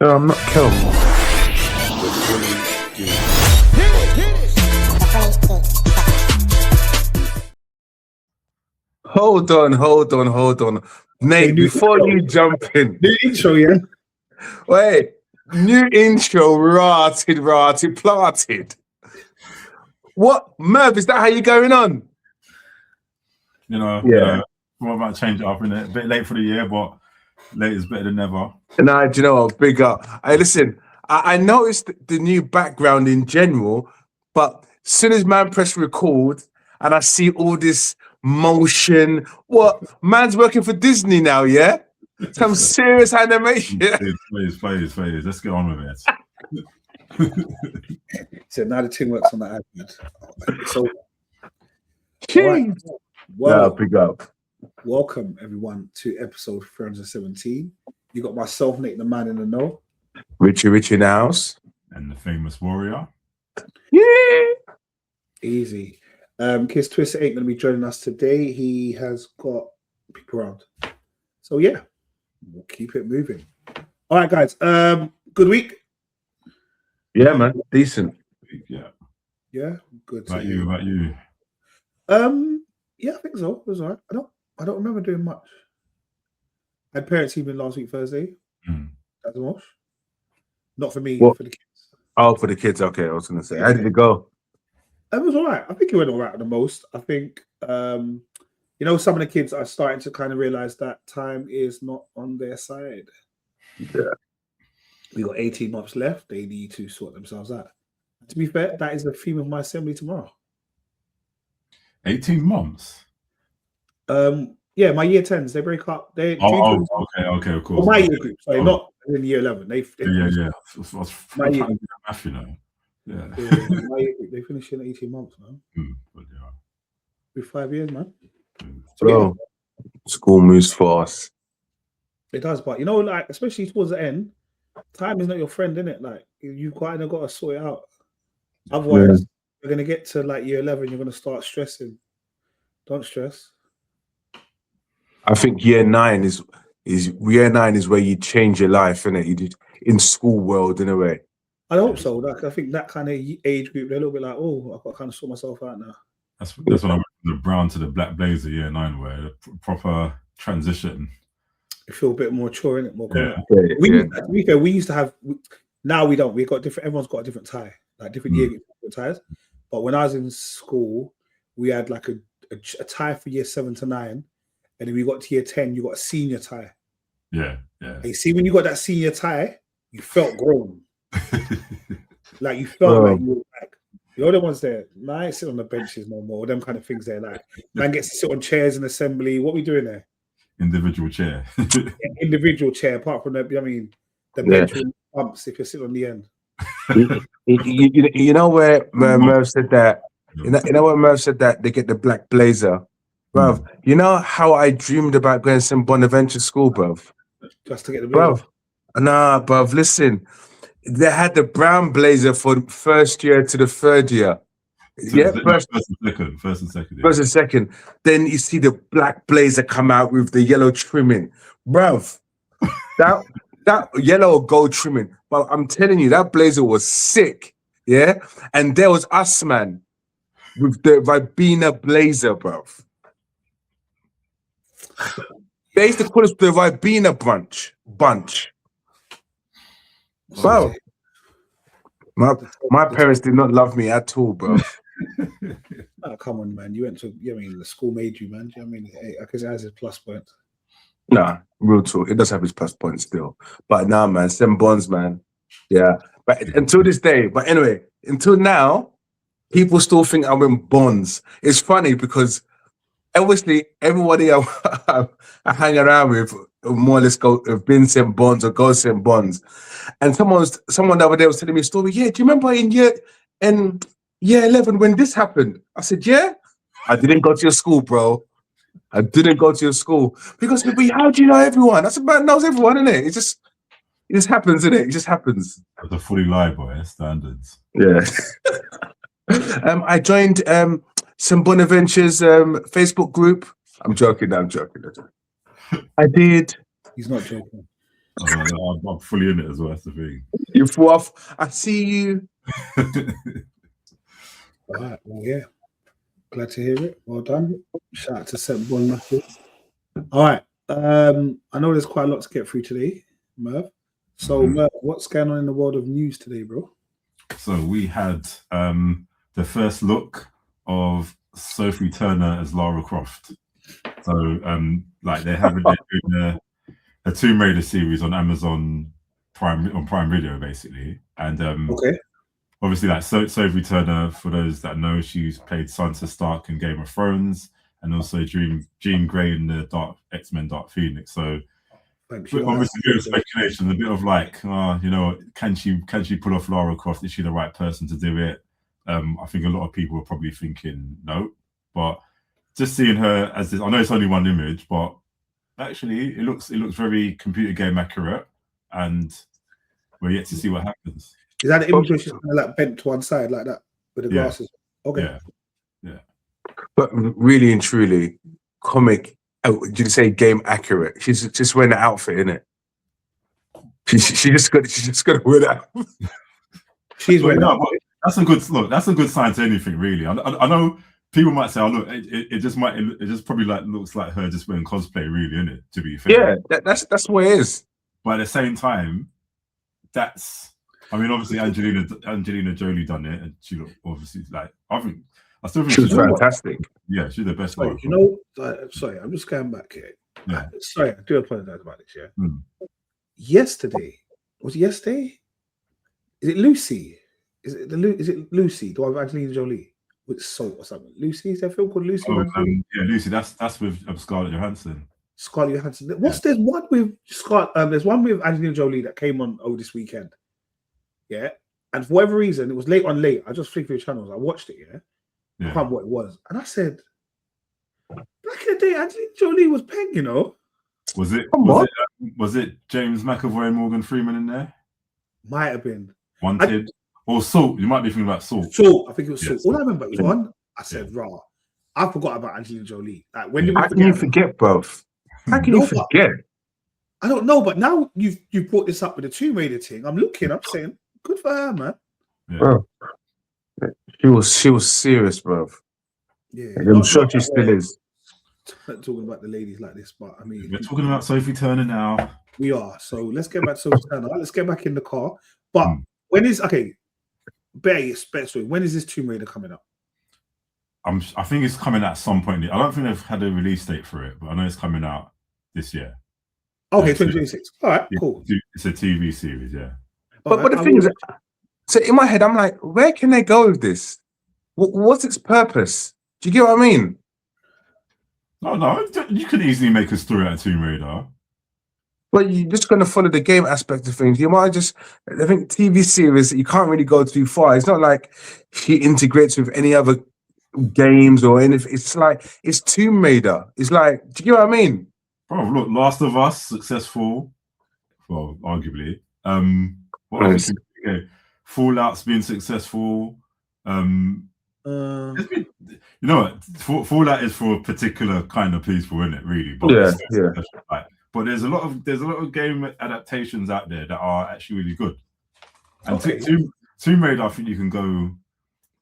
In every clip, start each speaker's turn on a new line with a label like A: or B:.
A: No, I'm not Kel. Hold on. Nate, before you jump in.
B: New intro, yeah?
A: Wait, new intro, rotted, planted. What? Merv, is that how you going on?
C: You know, I'm about to change it up in a bit late for the year, but late is better than never.
A: Nah, do you know what? Big up. Hey, listen, I noticed the new background in general, but as soon as man press record and I see all this motion, what? Man's working for Disney now, yeah? Some serious animation.
C: Please. Let's get on with it.
B: So now the thing works on the iPad. So,
A: Jeez.
B: Well,
A: Big up.
B: Welcome everyone to episode 317. You got myself, Nate, the man in the know.
A: Richie in the house.
C: And the famous warrior.
A: Yeah.
B: Easy. Kiss Twister ain't going to be joining us today. He has got people around. So, yeah, we'll keep it moving. All right, guys. Good week.
A: Yeah, man. Decent.
B: Yeah, good.
C: About you.
B: Yeah, I think so. It was all right. I don't remember doing much. I had parents' evening last week, Thursday. That's a wash. Not for me, for the kids.
A: Oh, for the kids. Okay, I was going to say. How did it go?
B: It was all right. I think it went all right the most. I think, some of the kids are starting to kind of realize that time is not on their side.
A: Yeah.
B: We got 18 months left. They need to sort themselves out. To be fair, that is the theme of my assembly tomorrow.
C: 18 months?
B: Yeah, my year 10s, they break up.
C: Okay, of course.
B: Well, my year group, sorry, not in year 11. They
C: yeah.
B: My year group.
C: Math,
B: my year group, they finish in 18 months, man. With 5 years, man. So,
A: bro, school moves fast.
B: It does, but especially towards the end, time is not your friend, innit? Like, you've kind of got to sort it out. Otherwise, you're going to get to like year 11, you're going to start stressing. Don't stress.
A: I think year 9 is where you change your life, innit? You did in school world in a way.
B: I hope so. Like, I think that kind of age group, they're a little bit like, I've got to kind of sort myself out now.
C: That's when I went from the brown to the black blazer year 9, where proper transition.
B: You feel a bit more mature, innit? More
A: To
B: be fair, we used to have. Now we don't. We got different. Everyone's got a different tie, like different year groups, different ties. But when I was in school, we had like a tie for year 7 to 9, and then we got to year 10. You got a senior tie.
C: Yeah.
B: And you see, when you got that senior tie, you felt grown. Like you felt like you were like. The other ones there, man, I ain't sit on the benches no more. Them kind of things there, like man gets to sit on chairs in assembly. What we doing there?
C: Individual chair.
B: Individual chair. Apart from the bench bumps if you're sitting on the end.
A: you know where Merv said that. You know where Merv said that they get the black blazer, bruv. You know how I dreamed about going to some Bonaventure school, bruv.
B: Just to get the blazer.
A: Nah, bruv. Listen. They had the brown blazer for first year to the third year.
C: So first and second.
A: Then you see the black blazer come out with the yellow trimming. Bruv, that yellow or gold trimming. But I'm telling you, that blazer was sick. Yeah? And there was us, man, with the Ribena blazer, bruv. They used to call us the Ribena bunch. Bro, my parents did not love me at all, bro.
B: Oh, come on, man. You went to, the school made you, man. Do you know what I mean? Because it has its plus points.
A: Nah, real talk. It does have its plus points still. But nah, man, St. Bonds, man. Yeah. But until this day, but anyway, until now, people still think I'm in Bonds. It's funny because obviously everybody I hang around with more or less have been St. Bonds or go St. Bonds. And someone the other day was telling me a story. Yeah, do you remember in year 11 when this happened? I said, yeah. I didn't go to your school, bro. I didn't go to your school. Because how do you know everyone? I said, man, knows everyone, innit? It just happens, innit? It just happens.
C: That's a fully lie, boy. Standards.
A: Yeah. I joined St. Bonaventure's Facebook group. I'm joking. I did.
B: He's not joking.
C: I'm fully in it as well. That's the thing.
A: You fall off. I see you.
B: All right. Well, yeah. Glad to hear it. Well done. Shout out to St. Bon. All right. I know there's quite a lot to get through today, Merv. So, Merv, what's going on in the world of news today, bro?
C: So we had the first look of Sophie Turner as Lara Croft. So, like they're doing a Tomb Raider series on Amazon Prime Video, basically, and
B: Okay.
C: obviously, like Sophie Turner, for those that know, she's played Sansa Stark in Game of Thrones, and also Jean Grey in the X-Men Dark Phoenix. So, obviously, a bit of speculation, a bit of like, you know, can she pull off Lara Croft? Is she the right person to do it? I think a lot of people are probably thinking no, but just seeing her as this, I know it's only one image, but actually, it looks very computer game accurate, and we're yet to see what happens.
B: Is that the image where she's kind of like bent to one side like that with the glasses? Okay.
C: Yeah.
A: But really and truly, comic. Oh, did you say game accurate? She's just wearing the outfit, innit? She just got to wear that.
B: She's wearing that.
C: That's a good look. That's a good sign to anything, really. I know people might say, "Oh, look, it just probably like looks like her just wearing cosplay, really, innit?" To be fair,
A: Yeah, that's what it is.
C: But at the same time, I mean, obviously Angelina Jolie done it, and she looked obviously like I still think
A: she was fantastic.
C: Yeah, she's the best.
B: Sorry, you know, sorry, I'm just going back here.
C: Yeah.
B: Sorry, I do apologize about this. Yeah. Yesterday, was it yesterday? Is it Lucy? Is it Lucy? The one with Angelina Jolie with Salt or something? Lucy? Is there a film called Lucy?
C: Yeah, Lucy. That's with Scarlett Johansson.
B: Scarlett Johansson. There's one with Scott. There's one with Angelina Jolie that came on this weekend. Yeah, and for whatever reason, it was late. I just flicked through the channels. I watched it. Yeah. I can't remember what it was, and I said, back in the day, Angelina Jolie was peng, you know.
C: Was it James McAvoy and Morgan Freeman in there?
B: Might have been.
C: Wanted or Salt. You might be thinking about Salt.
B: Salt. I think it was Salt. All I remember was one. I said, "Raw." I forgot about Angelina Jolie. Like when did we
A: How can you forget, bro? How can you forget?
B: I don't know, but now you brought this up with the Tomb Raider thing. I'm saying, good for her, man.
C: Yeah.
A: Bro, she was serious, bro.
B: Yeah,
A: I'm sure she still is.
B: Not talking about the ladies like this, but I mean,
C: we're talking about Sophie Turner now.
B: We are. So let's get back to Sophie Turner. Let's get back in the car. But when is when is this Tomb Raider coming up?
C: I think it's coming out at some point. I don't think they've had a release date for it, but I know it's coming out this year.
B: Okay, 2026. All right, cool.
C: It's a TV series, yeah.
A: But the thing is, so in my head, I'm like, where can they go with this? What's its purpose? Do you get what I mean?
C: No, you could easily make a story out of Tomb Raider.
A: But you're just going to follow the game aspect of things. You might I think TV series, you can't really go too far. It's not like she integrates with any other games or anything. It's like, it's Tomb Raider. It's like, do you get what I mean?
C: Bro, look, Last of Us, successful. Well, arguably. What else? Okay. Fallout's been successful. You know what? Fallout is for a particular kind of people, isn't it? Really, but but there's a lot of game adaptations out there that are actually really good. And Tomb Raider, I think you can go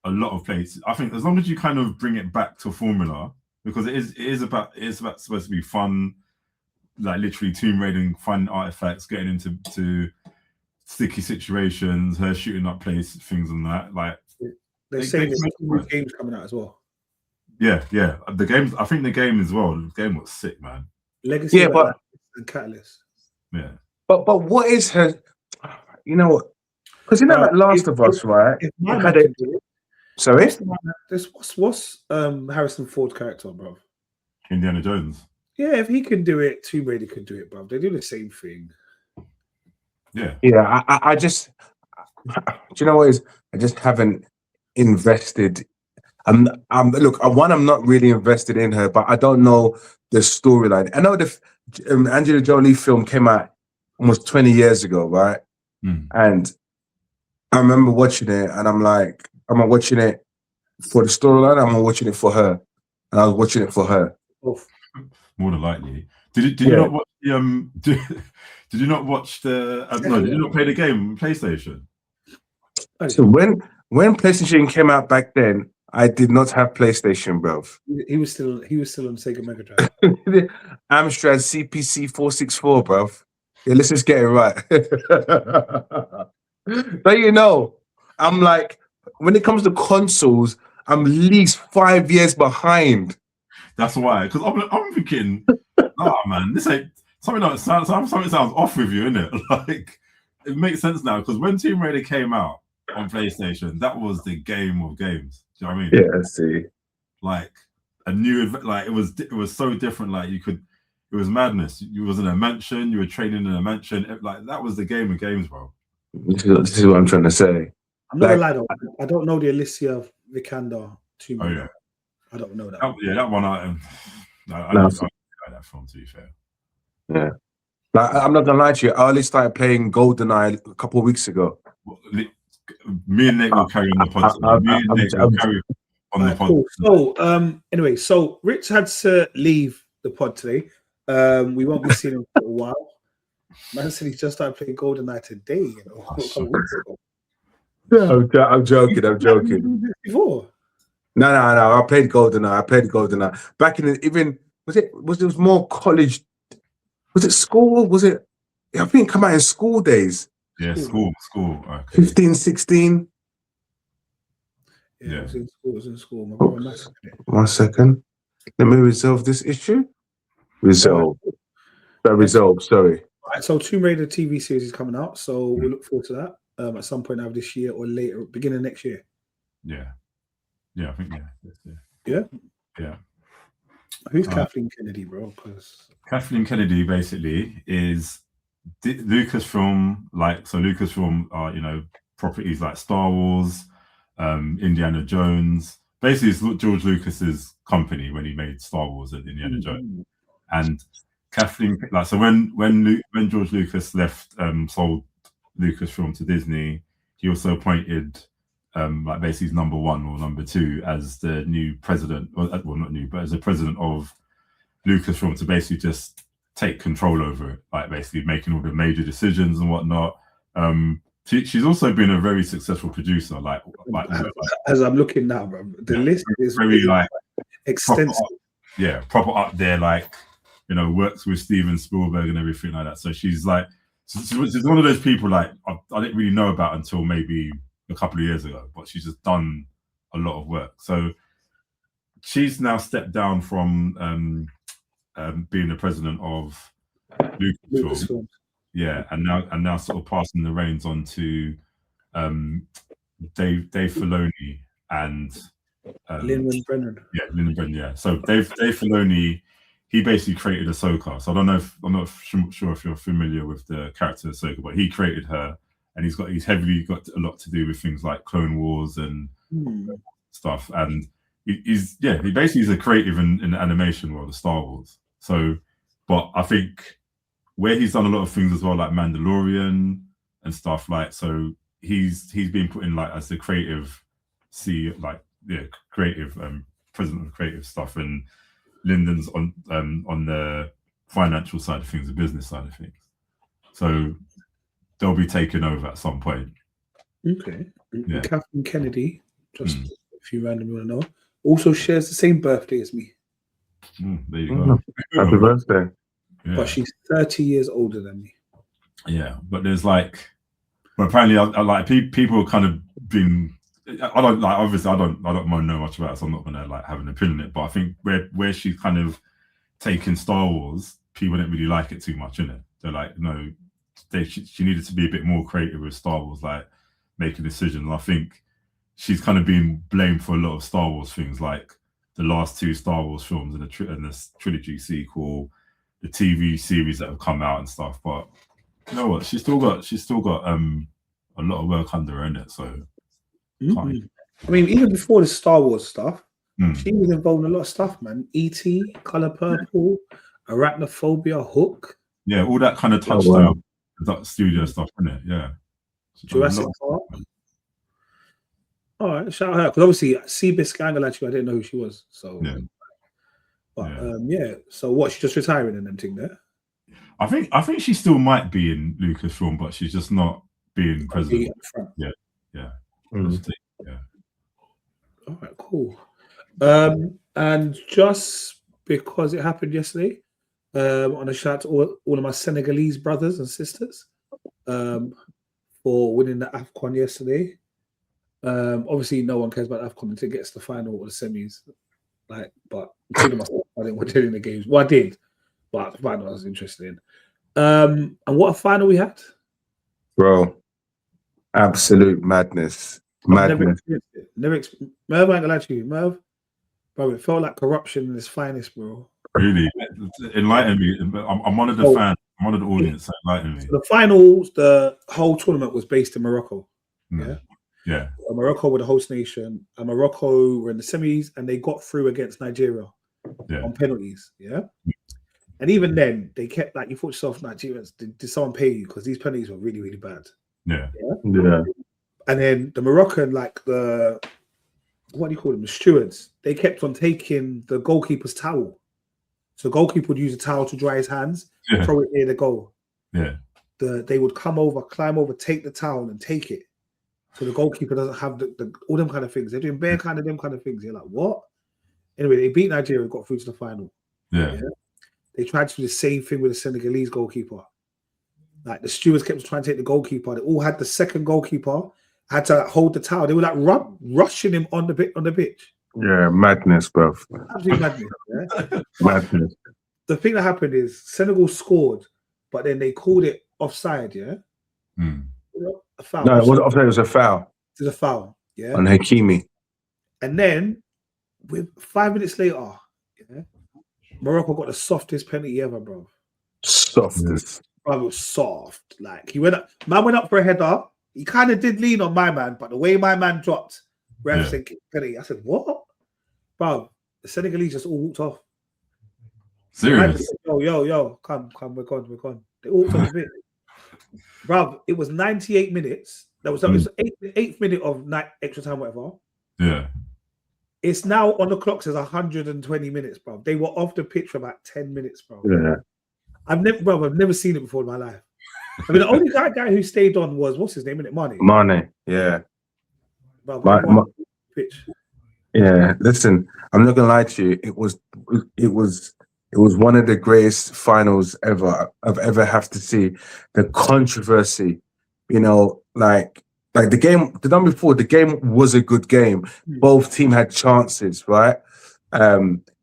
C: a lot of places. I think as long as you kind of bring it back to formula, because it is about supposed to be fun, like literally Tomb Raiding, fun artifacts, getting into sticky situations, her shooting up things and that. Like
B: they're saying there's new games coming out as well.
C: Yeah. The games. I think the game as well. The game was sick, man.
B: Legacy, and Catalyst.
C: Yeah.
A: But what is her? You know what? Because you know that Last of Us, right? Sorry.
B: What's Harrison Ford's character, bro?
C: Indiana Jones.
B: Yeah, if he can do it, Tomb Raider can do it, bro. They do the same thing.
C: Yeah.
A: Yeah. I just. Do you know what is? I just haven't invested. Look, I'm not really invested in her, but I don't know the storyline. I know the Angelina Jolie film came out almost 20 years ago, right? And I remember watching it, and I'm like, am I watching it for the storyline? Am I watching it for her? And I was watching it for her.
C: More than likely. Did you not watch the? Do Did you not watch the? No, did you not play the game PlayStation?
A: So when PlayStation came out back then, I did not have PlayStation, bro.
B: He was still on Sega Mega Drive.
A: Amstrad CPC 464, bro. Yeah, let's just get it right. But you know, I'm like, when it comes to consoles, I'm at least 5 years behind.
C: That's why, because I'm thinking, nah, man, this ain't something sounds off with you, innit? Like, it makes sense now because when Tomb Raider came out on PlayStation, that was the game of games. Do you know what I mean?
A: Yeah, I see.
C: Like a new, like it was so different. Like it was madness. You was in a mansion, you were training in a mansion. Like that was the game of games, bro.
A: This is what I'm trying to say.
B: I'm not gonna lie though, I don't know the Alicia Vikander Tomb Raider.
C: Oh yeah,
B: I don't know that.
C: That one. I like that film, to be fair.
A: Yeah. Like, I'm not gonna lie to you. I only started playing GoldenEye a couple of weeks ago.
C: Me and Nick will carry on the pod.
B: Cool. So, anyway, so Rich had to leave the pod today. We won't be seeing him for a while. Man said he just started playing GoldenEye today. You know,
A: Yeah, I'm joking.
B: Before?
A: No. I played GoldenEye. Back in it was more college. Was it school? Was it? I think it came out in school days.
C: Yeah, school. Okay.
A: 15, 16.
B: Yeah, it was in school. My brother massacred it.
A: 1 second. Let me resolve this issue. Resolve. Sorry.
B: Right, so Tomb Raider TV series is coming out, so we'll look forward to that at some point either this year or later, beginning of next year.
C: Yeah, I think yeah.
B: Who's Kathleen Kennedy, bro? Because
C: Kathleen Kennedy basically is Lucasfilm. Lucasfilm are properties like Star Wars, Indiana Jones. Basically, it's George Lucas's company when he made Star Wars and Indiana Jones. And Kathleen, when George Lucas left, sold Lucasfilm to Disney, he also appointed basically his number one or number two as the new president, well not new, but as the president of Lucasfilm to basically just take control over it, like basically making all the major decisions and whatnot. She's also been a very successful producer.
B: As I'm looking now, bro, the list is
C: very
B: extensive.
C: Proper up there. Works with Steven Spielberg and everything like that. So she's one of those people I didn't really know about until maybe a couple of years ago, but she's just done a lot of work. So she's now stepped down from being the president of Lucasfilm. Yeah, and now sort of passing the reins on to Dave Filoni and
B: Lynwen Brennan.
C: Yeah, Lynwen Brennan. Yeah. So Dave Filoni, he basically created Ahsoka. So I'm not sure if you're familiar with the character Ahsoka, but he created her, and he's heavily got a lot to do with things like Clone Wars and stuff. And he basically is a creative in the animation world of Star Wars. So, but I think where he's done a lot of things as well, like Mandalorian and stuff, so he's been put in as the creative creative president of creative stuff, and Lyndon's on the financial side of things, the business side of things. So they'll be taken over at some point.
B: Okay.
C: Yeah.
B: Kathleen Kennedy, just if you randomly want to know, also shares the same birthday as me.
C: There you go.
A: Happy birthday.
B: Yeah. But she's 30 years older than me.
C: Yeah, but there's apparently people are kind of been. I don't obviously I don't know much about it, so I'm not gonna have an opinion on it. But I think where she's kind of taken Star Wars, people didn't really like it too much, innit? They're like, no, she needed to be a bit more creative with Star Wars, making decisions. I think she's kind of been blamed for a lot of Star Wars things, like the last two Star Wars films and the trilogy sequel, the TV series that have come out and stuff. But you know what? She's still got a lot of work under her in it. So
B: I mean, even before the Star Wars stuff, she was involved in a lot of stuff, man. E.T., Color Purple, Arachnophobia, Hook.
C: Yeah, all that kind of touchdown studio stuff, isn't it? Yeah.
B: Jurassic Park. All right, shout out her, because obviously Seabiscuit, actually, I didn't know who she was. So,
C: yeah.
B: But so what? She's just retiring and everything there.
C: I think she still might be in Lucasfilm, but she's just not being president. Yeah. Yeah.
B: All right, cool. And just because it happened yesterday, on a shout to all of my Senegalese brothers and sisters for winning the AFCON yesterday. Obviously, no one cares about AFCON until it gets to the final or the semis. But including myself, I didn't watch any of the games. Well, I did, but the final I was interested in. And what a final we had,
A: bro! Absolute madness. Madness.
B: Merv, I ain't gonna lie to you, Merv. Bro, it felt like corruption in its finest, bro.
C: Really? Enlighten me. I'm one of the fans. I'm one of the audience. So enlighten me.
B: So the finals, the whole tournament was based in Morocco.
C: Yeah.
B: Morocco were the host nation, and Morocco were in the semis, and they got through against Nigeria on penalties. Yeah. And even then, they kept you thought yourself, Nigerians, did someone pay you? Because these penalties were really, really bad.
A: Yeah.
B: And then the Moroccan, the what do you call them? The stewards, they kept on taking the goalkeeper's towel. So the goalkeeper would use a towel to dry his hands, throw it near the goal.
C: Yeah.
B: They would climb over, take the towel and take it. So the goalkeeper doesn't have all them kind of things. They're doing them kind of things. You're like, what? Anyway, they beat Nigeria, got through to the final.
C: Yeah.
B: They tried to do the same thing with the Senegalese goalkeeper. The stewards kept trying to take the goalkeeper. They all had the second goalkeeper had to hold the towel. They were rushing him on the pitch.
A: Yeah, madness, bro.
B: Absolute madness. Yeah?
A: Madness.
B: The thing that happened is Senegal scored, but then they called it offside. Yeah. A foul.
A: No, it wasn't offside. It was a foul.
B: It was a foul. Yeah.
A: On Hakimi.
B: And then, with 5 minutes later, Morocco got the softest penalty ever, bro.
A: Softest.
B: Bro, it was soft. He went up. Man went up for a header. He kind of did lean on my man, but the way my man dropped, ref said penalty. I said, what? Bro, the Senegalese just all walked off.
C: Serious?
B: Yo, come, we're gone. They all walked off a bit. Bro, it was 98 minutes. That was eighth minute of extra time, whatever.
C: Yeah.
B: It's now on the clock says 120 minutes, bro. They were off the pitch for about 10 minutes, bro.
A: Yeah.
B: I've never seen it before in my life. I mean, the only guy who stayed on was what's his name, isn't it?
A: Mane, yeah.
B: Bro, pitch.
A: Yeah, listen, I'm not gonna lie to you. It was one of the greatest finals I've ever have to see. The controversy, like the game, the night before, the game was a good game. Both teams had chances, right?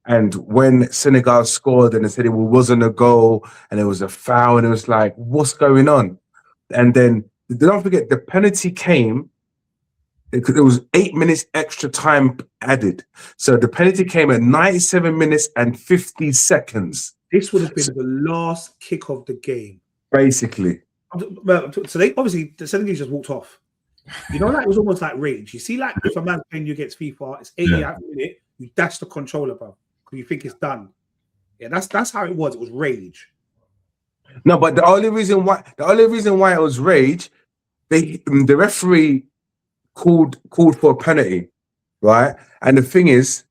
A: And when Senegal scored and they said it wasn't a goal and it was a foul, and it was like, what's going on? And then don't forget, the penalty came. It was 8 minutes extra time added. So the penalty came at 97 minutes and 50 seconds.
B: This would have been the last kick of the game.
A: Basically.
B: So they obviously, the Senegalese just walked off. It was almost like rage. You see, if a man's playing you against FIFA, it's 80 out of a minute, you dash the controller, bro, because you think it's done. Yeah, that's how it was. It was rage.
A: No, but the only reason why it was rage, the referee called for a penalty, right? And the thing is,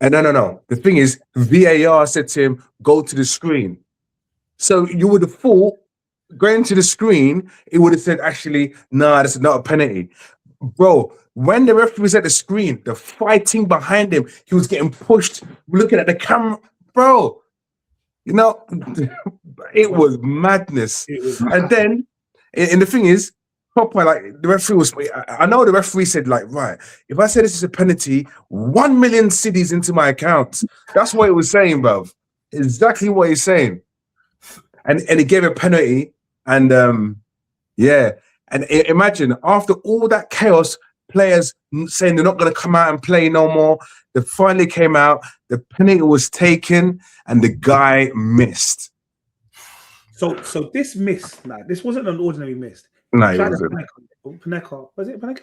A: no. The thing is, VAR said to him, go to the screen. So you would have thought, going to the screen, it would have said, actually, nah, this is not a penalty. Bro, when the referee was at the screen, the fighting behind him, he was getting pushed, looking at the camera. Bro, it was madness. And then, and the thing is, proper, the referee was, I know the referee said, right, if I say this is a penalty, 1 million cities into my account. That's what it was saying, bruv. Exactly what he's saying. And he gave a penalty, and and imagine, after all that chaos, players saying they're not going to come out and play no more, they finally came out, the penalty was taken, and the guy missed.
B: So this miss, this wasn't an ordinary miss.
A: No, it wasn't.
B: Panenka. Was it Panenka?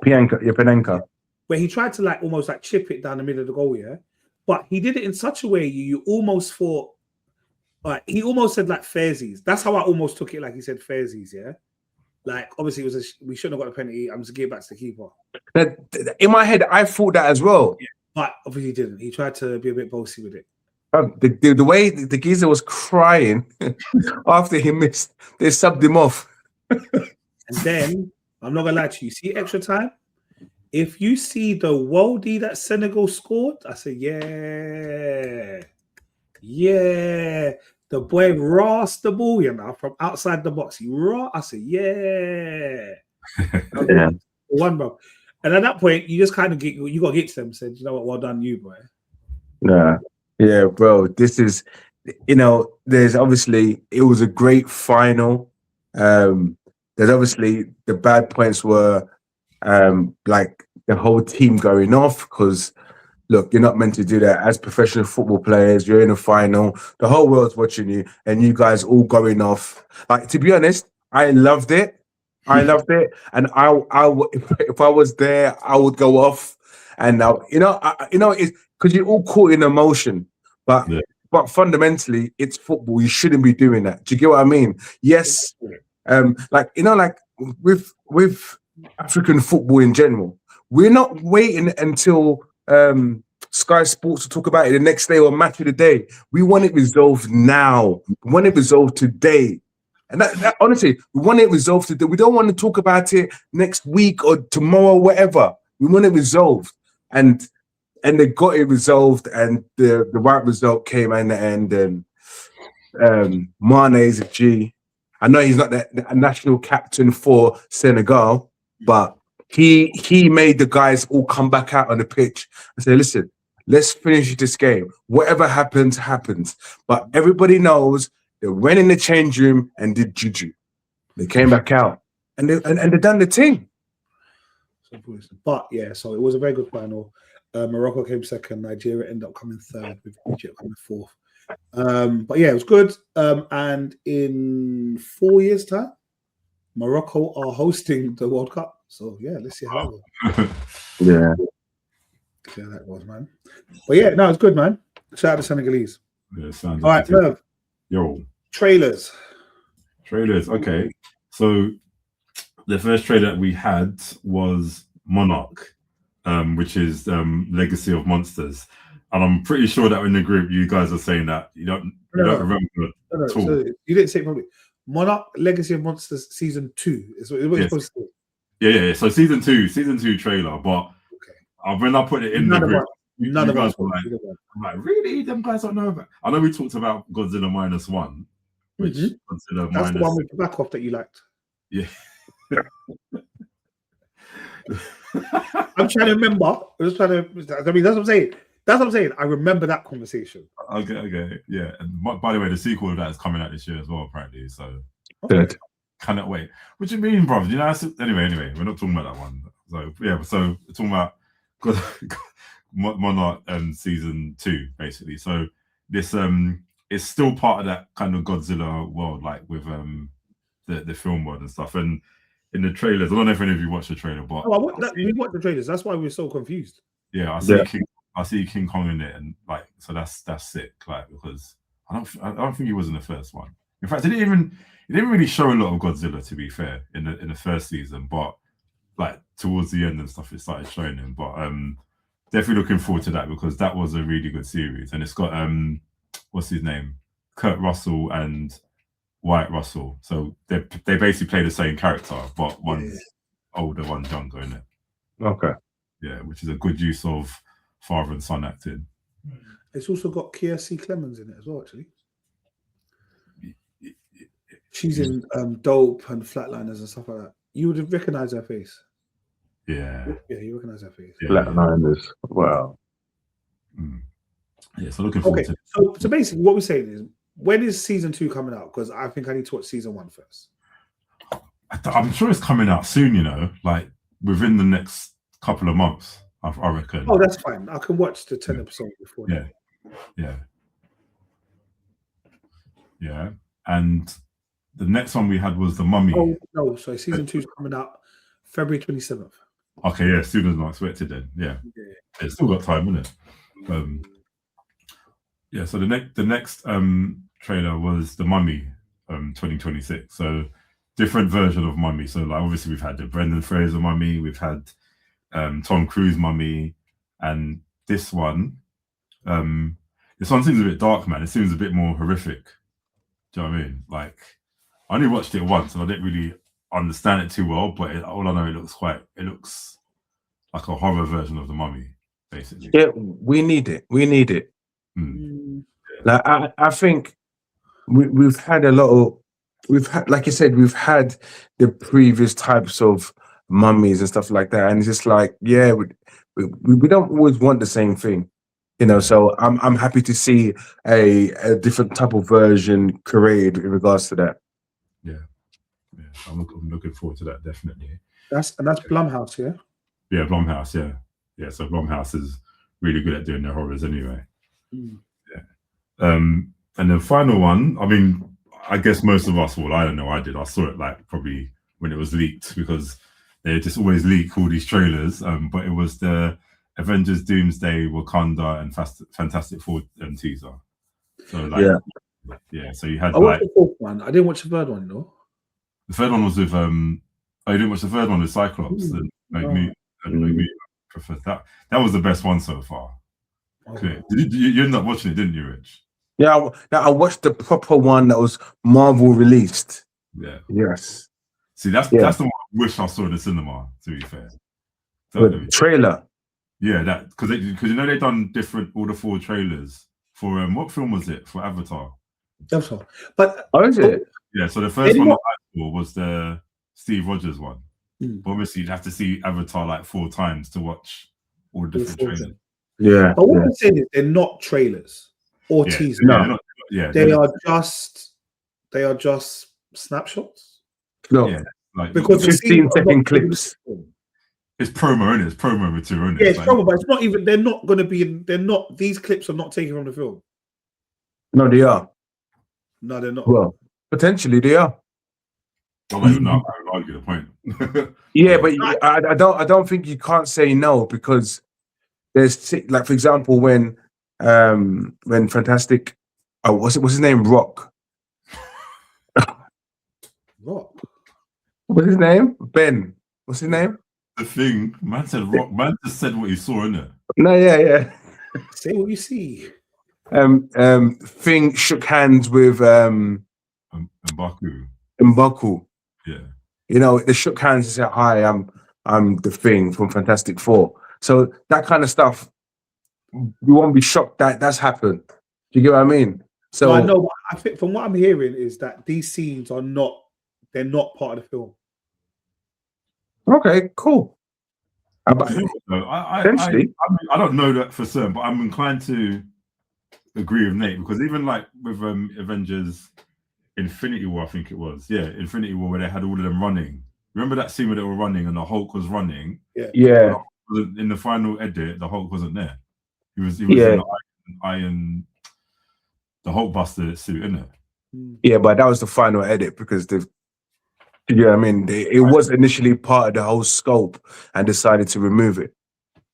A: Panenka.
B: Where he tried to almost chip it down the middle of the goal, yeah? But he did it in such a way you almost thought, he almost said fairsies. That's how I almost took it, he said fairsies, yeah? Obviously, we shouldn't have got a penalty. I'm just giving back to the keeper.
A: In my head, I thought that as well.
B: Yeah, but obviously he didn't. He tried to be a bit bossy with it.
A: The way the geezer was crying after he missed, they subbed him off.
B: And then, I'm not going to lie to you, see extra time? If you see the worldie that Senegal scored, I say, yeah. The boy rossed the ball, from outside the box. I said, yeah.
A: Yeah.
B: One, bro. And at that point, you just kind of you got to get to them and said, you know what, well done, you, boy.
A: Nah. Yeah, bro. This is, there's obviously, it was a great final. There's obviously the bad points were like the whole team going off because, look, you're not meant to do that. As professional football players, you're in a final. The whole world's watching you and you guys all going off. Like, to be honest, I loved it. And if I was there, I would go off. And it's because you're all caught in emotion. But fundamentally, it's football. You shouldn't be doing that. Do you get what I mean? Yes. Like with African football in general, we're not waiting until Sky Sports to talk about it the next day or match of the day. We want it resolved now. We want it resolved today. And that honestly, we want it resolved today. We don't want to talk about it next week or tomorrow, whatever. We want it resolved. And they got it resolved, and the right result came in the end. And Mane is a G. I know he's not the national captain for Senegal, but he made the guys all come back out on the pitch and say, listen, let's finish this game. Whatever happens, happens. But everybody knows they went in the change room and did juju. They came back out and they done the thing.
B: But yeah, so it was a very good final. Morocco came second. Nigeria ended up coming third, with Egypt coming fourth. But yeah, it was good. And in 4 years' time, Morocco are hosting the World Cup. So yeah, let's see how that goes.
A: Yeah.
B: See how that goes, man. But yeah, no, it's good, man. Shout out to Senegalese.
C: Yeah, sounds
B: all right, Merv.
C: Yo.
B: Trailers.
C: Okay. So the first trailer that we had was Monarch, which is Legacy of Monsters. And I'm pretty sure that in the group you guys are saying that you don't remember at all.
B: So you didn't say it probably. Monarch Legacy of Monsters season 2 is what you're supposed to say.
C: Yeah. So season two trailer, but when I put it in the group,
B: none of us
C: were like, I'm like, really? Them guys don't know about. I know we talked about Godzilla -1, which Godzilla
B: that's the one with the back off that you liked.
C: Yeah.
B: I'm trying to remember. That's what I'm saying. That's what I'm saying. I remember that conversation.
C: Okay. Yeah. And by the way, the sequel of that is coming out this year as well, apparently. So
A: good.
C: Cannot wait. What do you mean, bro? You know, anyway, we're not talking about that one. So yeah, so we're talking about Monarch season 2, basically. So this is still part of that kind of Godzilla world, like with the film world and stuff. And in the trailers, I don't know if any of you watched the trailer, but
B: we watched the trailers. That's why we were so confused.
C: Yeah, I see King Kong in it, and like, so that's sick. Like, because I don't think he was in the first one. In fact, it didn't really show a lot of Godzilla, to be fair, in the first season. But like towards the end and stuff, it started showing him. But definitely looking forward to that, because that was a really good series, and it's got what's his name, Kurt Russell and Wyatt Russell. So they basically play the same character, but one's older, one's younger, isn't it?
A: Okay.
C: Yeah, which is a good use of father and son acting.
B: It's also got Kia C. Clemens in it as well, actually. She's in Dope and Flatliners and stuff like that. You would recognize her face.
C: Yeah,
B: you recognize her face.
A: Yeah. Flatliners. Wow.
C: Yeah, so looking forward to it.
B: So basically, what we're saying is, when is season 2 coming out? Because I think I need to watch season 1 first.
C: I'm sure it's coming out soon, you know, like within the next couple of months, I reckon.
B: Oh, that's fine. I can watch the 10 episodes before.
C: Yeah. And the next one we had was The Mummy.
B: Oh, no, sorry. Season 2 is coming out February 27th.
C: Okay, yeah, sooner than I expected then. Yeah. It's still got time, isn't it? Yeah, so the next trailer was The Mummy 2026. So different version of Mummy. So like obviously we've had the Brendan Fraser Mummy, we've had Tom Cruise Mummy, and this one This one seems a bit dark, man. It seems a bit more horrific. Do you know what I mean? Like, I only watched it once and I didn't really understand it too well, but all I know, it looks like a horror version of The Mummy, basically.
A: Yeah, we need it. We need it. Like, I think we've had a lot of, like you said, we've had the previous types of mummies and stuff like that, and it's just like, yeah, we don't always want the same thing, you know. So I'm happy to see a different type of version created in regards to that.
C: Yeah, I'm looking forward to that, definitely.
B: That's Blumhouse, yeah.
C: Yeah, Blumhouse, yeah. So Blumhouse is really good at doing their horrors anyway. Yeah. And the final one, I mean, I guess most of us, well, I don't know, I did. I saw it like probably when it was leaked, because they just always leak all these trailers. But it was the Avengers Doomsday, Wakanda, and Fantastic Four teaser. So like, yeah. So you had,
B: I watched the fourth one. I didn't watch the third one though.
C: The third one was with I didn't watch the third one with Cyclops. That was the best one so far. Okay. You ended up watching it, didn't you, Rich?
A: Yeah, I watched the proper one that was Marvel released.
C: Yeah.
A: Yes.
C: See, that's the one I wish I saw in the cinema, to be fair.
A: The trailer.
C: Yeah, that because you know they've done all the 4 trailers for what film was it? For Avatar.
B: Avatar. But
A: is it?
C: Yeah, so the first one I saw was the Steve Rogers one. But obviously, you'd have to see Avatar like 4 times to watch all the different trailers.
A: Yeah.
B: But what I'm saying is they're not trailers or teasers.
A: No.
B: They are just snapshots.
A: No.
C: Yeah. Like,
B: because
A: 15-second clips.
C: It's promo, isn't it? It's promo material, isn't it?
B: Yeah, it's promo, but it's not even. They're not going to be. These clips are not taken from the film.
A: No, they are.
B: No, they're not.
A: Well, potentially they are.
C: I don't even know. I would argue the point.
A: Yeah, but I don't think you can't say no, because there's, like, for example, when Fantastic, what's his name? Rock. What's his name? Ben. What's his name?
C: The Thing. Man said Rock. Man just said what he saw, innit?
A: No, yeah.
B: Say what you see.
A: Thing shook hands with M'Baku.
C: Yeah.
A: You know, they shook hands and said, "Hi, I'm the Thing from Fantastic Four." So that kind of stuff, you won't be shocked that that's happened. Do you get what I mean? So
B: no, I know. I think from what I'm hearing is that these scenes are not. They're not part of the film.
A: Okay, cool.
C: I don't know that for certain, but I'm inclined to agree with Nate, because even like with Avengers Infinity War, I think it was, Infinity War, where they had all of them running. Remember that scene where they were running and the Hulk was running?
A: Yeah.
C: In the final edit, the Hulk wasn't there. He was in the iron, the Hulk Buster suit, isn't it?
A: Yeah, but that was the final edit, because I mean, it was initially part of the whole scope and decided to remove it.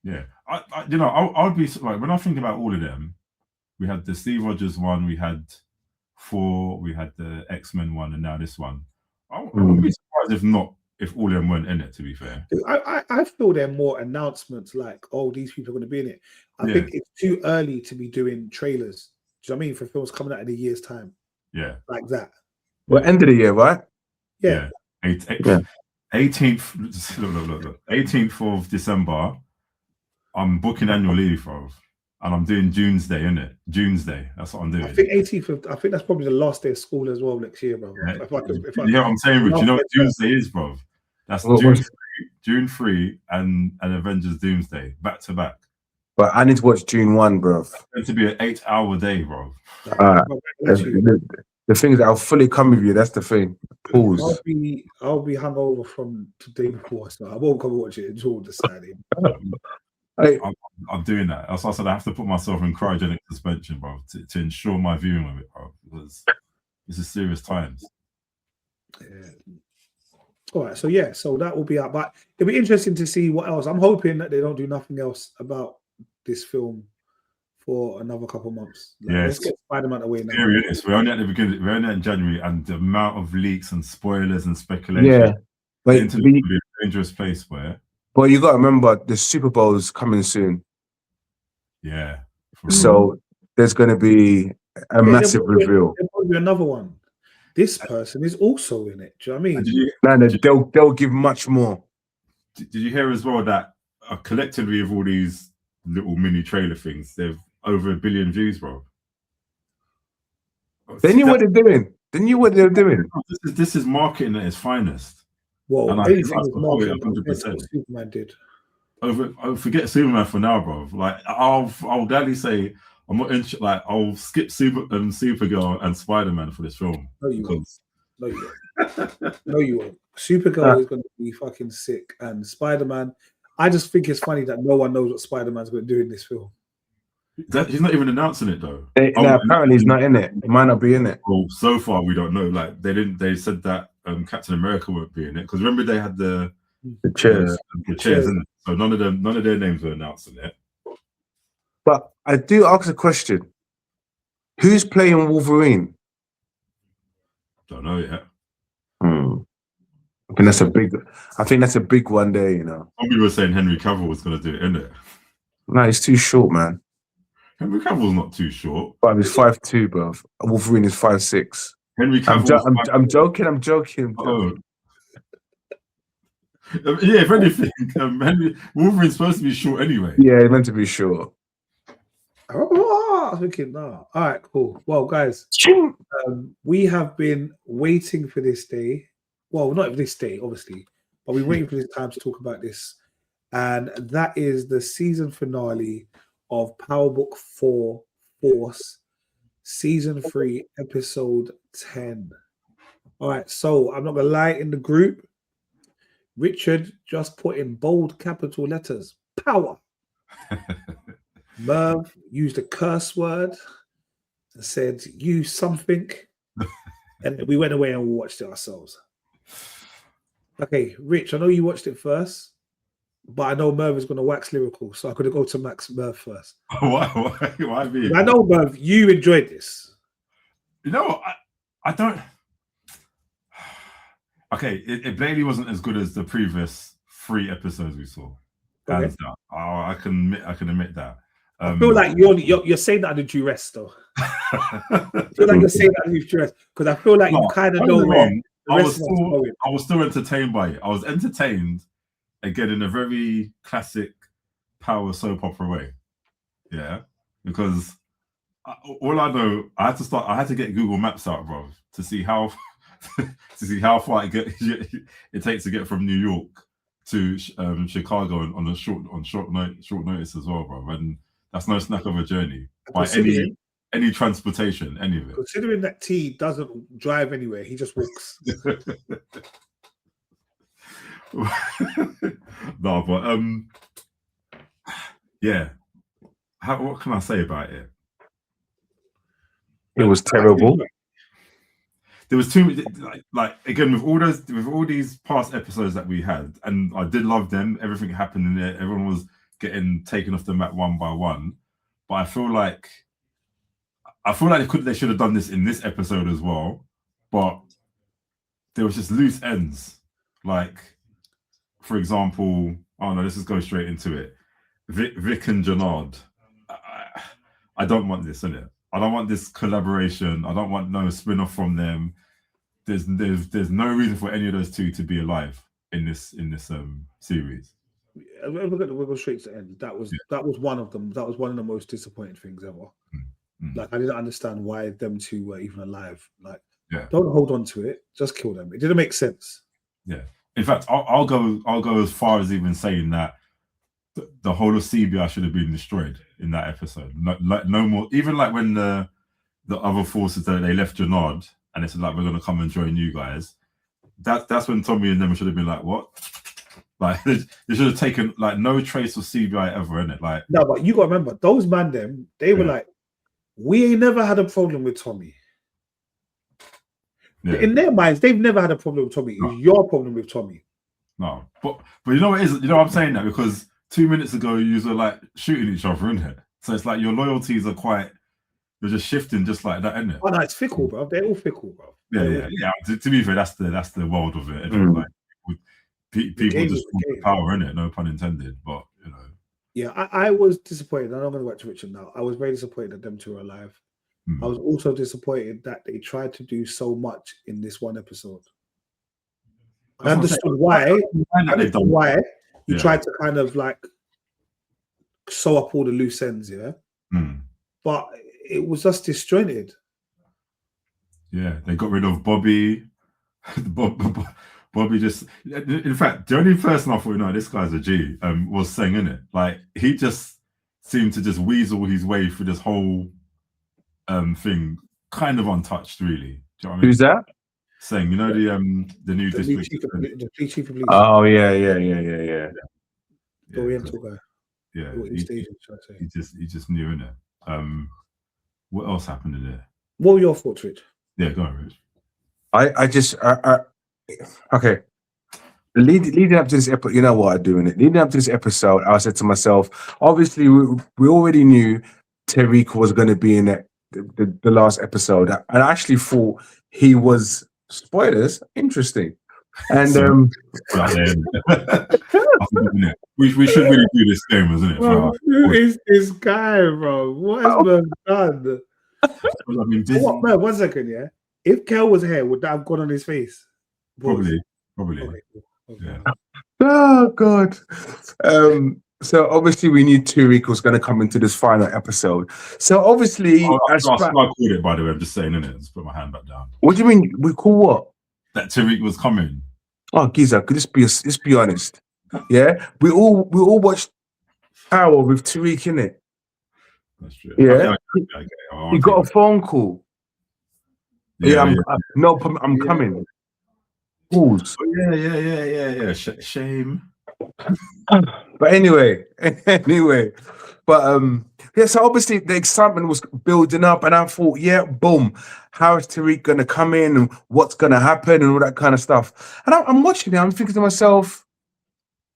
C: Yeah, I would be like, when I think about all of them, we had the Steve Rogers one, we had 4, we had the X-Men one, and now this one. I wouldn't be surprised if all of them weren't in it, to be fair.
B: I feel they're more announcements like, oh, these people are going to be in it. I think it's too early to be doing trailers. Do you know what I mean? For films coming out in a year's time.
C: Yeah.
B: Like that.
A: Well, end of the year, right?
B: Yeah.
C: 18th, look. 18th of December, I'm booking annual leave, bro. And I'm doing Doomsday, innit? Doomsday. That's what I'm doing.
B: I think 18th. I think that's probably the last day of school as well next year, bro.
C: Yeah, I'm saying, Rich, you know what Doomsday is, bro? That's June 3 and Avengers Doomsday, back to back.
A: But I need to watch June 1, bro.
C: It's going to be an 8-hour day, bro.
A: The things that I'll fully come with you, that's the thing. Pause.
B: I'll be hungover from the day before, so I won't come watch it until the Saturday.
C: I'm doing that. As I said, I have to put myself in cryogenic suspension, bro, to ensure my viewing of it, bro, because this is serious times.
B: Yeah. All right, so that will be out, but it'll be interesting to see what else. I'm hoping that they don't do nothing else about this film for another couple of months. Let's get Spider-Man away now.
C: We're only at the beginning. We're only in January, and the amount of leaks and spoilers and speculation.
A: Yeah, but
C: the internet will be a dangerous place where.
A: But you got to remember, the Super Bowl is coming soon.
C: Yeah.
A: So there's going to be a massive reveal.
B: There'll probably be another one. This person is also in it. Do you know what I mean?
A: No, they'll give much more.
C: Did you hear as well that collectively of all these little mini trailer things, they've over 1 billion views, bro?
A: They knew what they're doing. They knew what they were doing.
C: This is marketing at its finest.
B: Well,
C: and
B: anything is
C: marketing
B: marketing.
C: 100%.
B: Superman did.
C: Forget Superman for now, bro. Like I'll gladly say I'm not interested. Like I'll skip Supergirl and Spider-Man for this film.
B: No, you won't. No, you won't. No, you won't. Supergirl is going to be fucking sick, and Spider-Man. I just think it's funny that no one knows what Spider-Man's going to do in this film.
C: He's not even announcing it though.
A: Apparently he's not in it. He might not be in it.
C: Well, so far we don't know. Like they said that Captain America won't be in it because remember they had the
A: chairs,
C: in it. So none of their names were announced in it.
A: But I do ask a question: who's playing Wolverine?
C: Don't know yet.
A: I think that's a big one day. You know,
C: some people were saying Henry Cavill was going to do it, innit?
A: No, he's too short, man.
C: Henry Cavill's not too short.
A: But he's 5'2", bro. Wolverine is 5'6".
C: Henry Cavill.
A: I'm joking.
C: Oh. Yeah, if anything, Wolverine's supposed to be short anyway.
A: Yeah, he's meant to be short.
B: Oh, I was thinking, no. All right, cool. Well, guys, we have been waiting for this day. Well, not this day, obviously, but we're waiting for this time to talk about this. And that is the season finale of Power Book 4 Force, Season 3, Episode 10. All right, so I'm not going to lie, in the group, Richard just put in bold capital letters, power. Merv used a curse word and said, use something. And we went away and we watched it ourselves. Okay, Rich, I know you watched it first, but I know Merv is going to wax lyrical, so I'm going to go to Merv first.
C: Why me?
B: I know, Merv, you enjoyed this.
C: You know, I don't... Okay, it blatantly wasn't as good as the previous 3 episodes we saw.
B: Okay.
C: I can admit that.
B: I feel like you're saying that under duress, though. I feel like you're saying that under duress because I feel like you kind of know where
C: I was still entertained by it. I was entertained again in a very classic power soap opera way. Yeah, because all I know, I had to get Google Maps out, bro, to see how far it takes to get from New York to Chicago on short notice as well, bro. And that's no snack of a journey by any transportation, any of it.
B: Considering that T doesn't drive anywhere, he just walks.
C: No, but yeah. What can I say about it?
A: It was terrible.
C: There was too like again with all these past episodes that we had, and I did love them. Everything happened in there. Everyone was getting taken off the map one by one. But I feel like they should have done this in this episode as well. But there was just loose ends. Like, for example, oh no, let's just go straight into it. Vic and Jannard. I don't want this, innit? I don't want this collaboration. I don't want no spin-off from them. There's no reason for any of those two to be alive in this series.
B: We'll go straight to the end. That was one of them. That was one of the most disappointing things ever. Like I didn't understand why them two were even alive. Like, don't hold on to it. Just kill them. It didn't make sense. Yeah.
C: In fact, I'll go as far as even saying that the whole of CBI should have been destroyed in that episode. No more. Even like when the other forces that they left Jannard and they said like we're gonna come and join you guys. That's when Tommy and them should have been like, what? Like they should have taken like no trace of CBI ever in it. Like
B: no, but you gotta remember those man they were like, we ain't never had a problem with Tommy. Yeah. In their minds, they've never had a problem with Tommy. It was your problem with Tommy.
C: No, but you know what it is? You know what I'm saying that because 2 minutes ago you were like shooting each other in here. So it's like your loyalties are you're just shifting just like that, isn't it?
B: Oh no, it's fickle, bro. They're all fickle, bro.
C: Yeah. To be fair, that's the world of it. Like people just want the power in it, no pun intended. But you know,
B: Yeah, I was disappointed. I'm not going to go back to Richard now. I was very disappointed that them two were alive. I was also disappointed that they tried to do so much in this one episode. I understood why. You tried to kind of like sew up all the loose ends, yeah. But it was just disjointed.
C: Yeah, they got rid of Bobby. Bobby just, in fact, the only person I thought, no, this guy's a G, was saying, innit? Like, he just seemed to just weasel his way through this whole thing, kind of untouched, really. Do you know what I mean?
A: Who's that?
C: Saying, you know, the new district.
B: The chief of police.
A: Oh, yeah.
B: The Oriental guy.
C: Yeah, he just knew, innit? What else happened in there?
B: What were your thoughts, Rich?
C: Yeah, go on, Rich.
A: Okay. Leading up to this episode, you know what I'm doing it. Leading up to this episode, I said to myself, obviously, we already knew Tariq was going to be in it, the last episode. And I actually thought he was, spoilers, interesting. And
C: we should really do this game, isn't it?
B: Bro, who is this guy, bro? What has been done? Man, 1 second, yeah. If Kel was here, would that have gone on his face?
C: Probably.
B: Okay.
C: Yeah.
A: Oh God. So obviously we knew Tariq was going to come into this final episode. So obviously,
C: I called it, by the way. I'm just saying, innit? Just put my hand back down.
A: What do you mean? We call what?
C: That Tariq was coming.
A: Oh, Giza, could just be honest. Yeah, we all watched Power with Tariq in it.
C: That's true.
A: Yeah,
C: okay.
A: You got a phone call. I'm coming. Pause.
C: Oh, yeah. Shame.
A: But anyway, so obviously the excitement was building up, and I thought, yeah, boom, how is Tariq gonna come in, and what's gonna happen, and all that kind of stuff. And I'm watching it, I'm thinking to myself,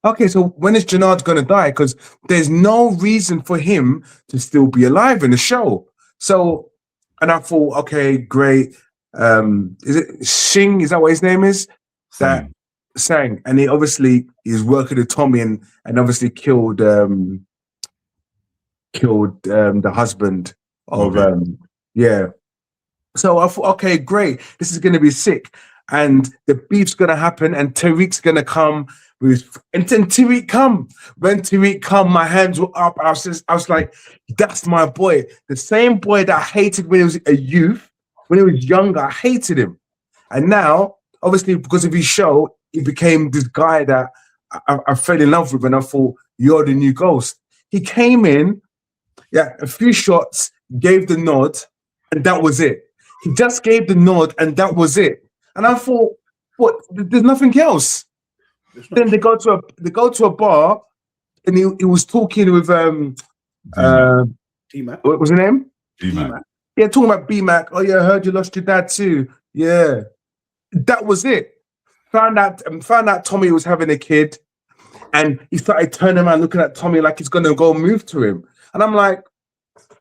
A: okay, so when is Jannard gonna die? Because there's no reason for him to still be alive in the show. So, and I thought, okay, great. Is it Shing? Is that what his name is? Sang, and he obviously is working with Tommy and obviously killed the husband of So I thought, okay, great, this is going to be sick, and the beef's going to happen, and Tariq's going to come and then Tariq come. When Tariq come, my hands were up. I was like, that's my boy, the same boy that I hated when he was a youth, when he was younger. I hated him, and now obviously because of his show, he became this guy that I fell in love with, and I thought, you're the new Ghost. He came in, a few shots, gave the nod, and that was it. He just gave the nod, and that was it. And I thought, what? There's nothing else. Then they go to a bar, and he was talking with
B: D-Mac.
A: What was his name?
C: D-Mac.
A: Yeah, talking about B-Mac. Oh yeah, I heard you lost your dad too. Yeah, that was it. Found out Tommy was having a kid, and he started turning around looking at Tommy like he's gonna go move to him. And I'm like,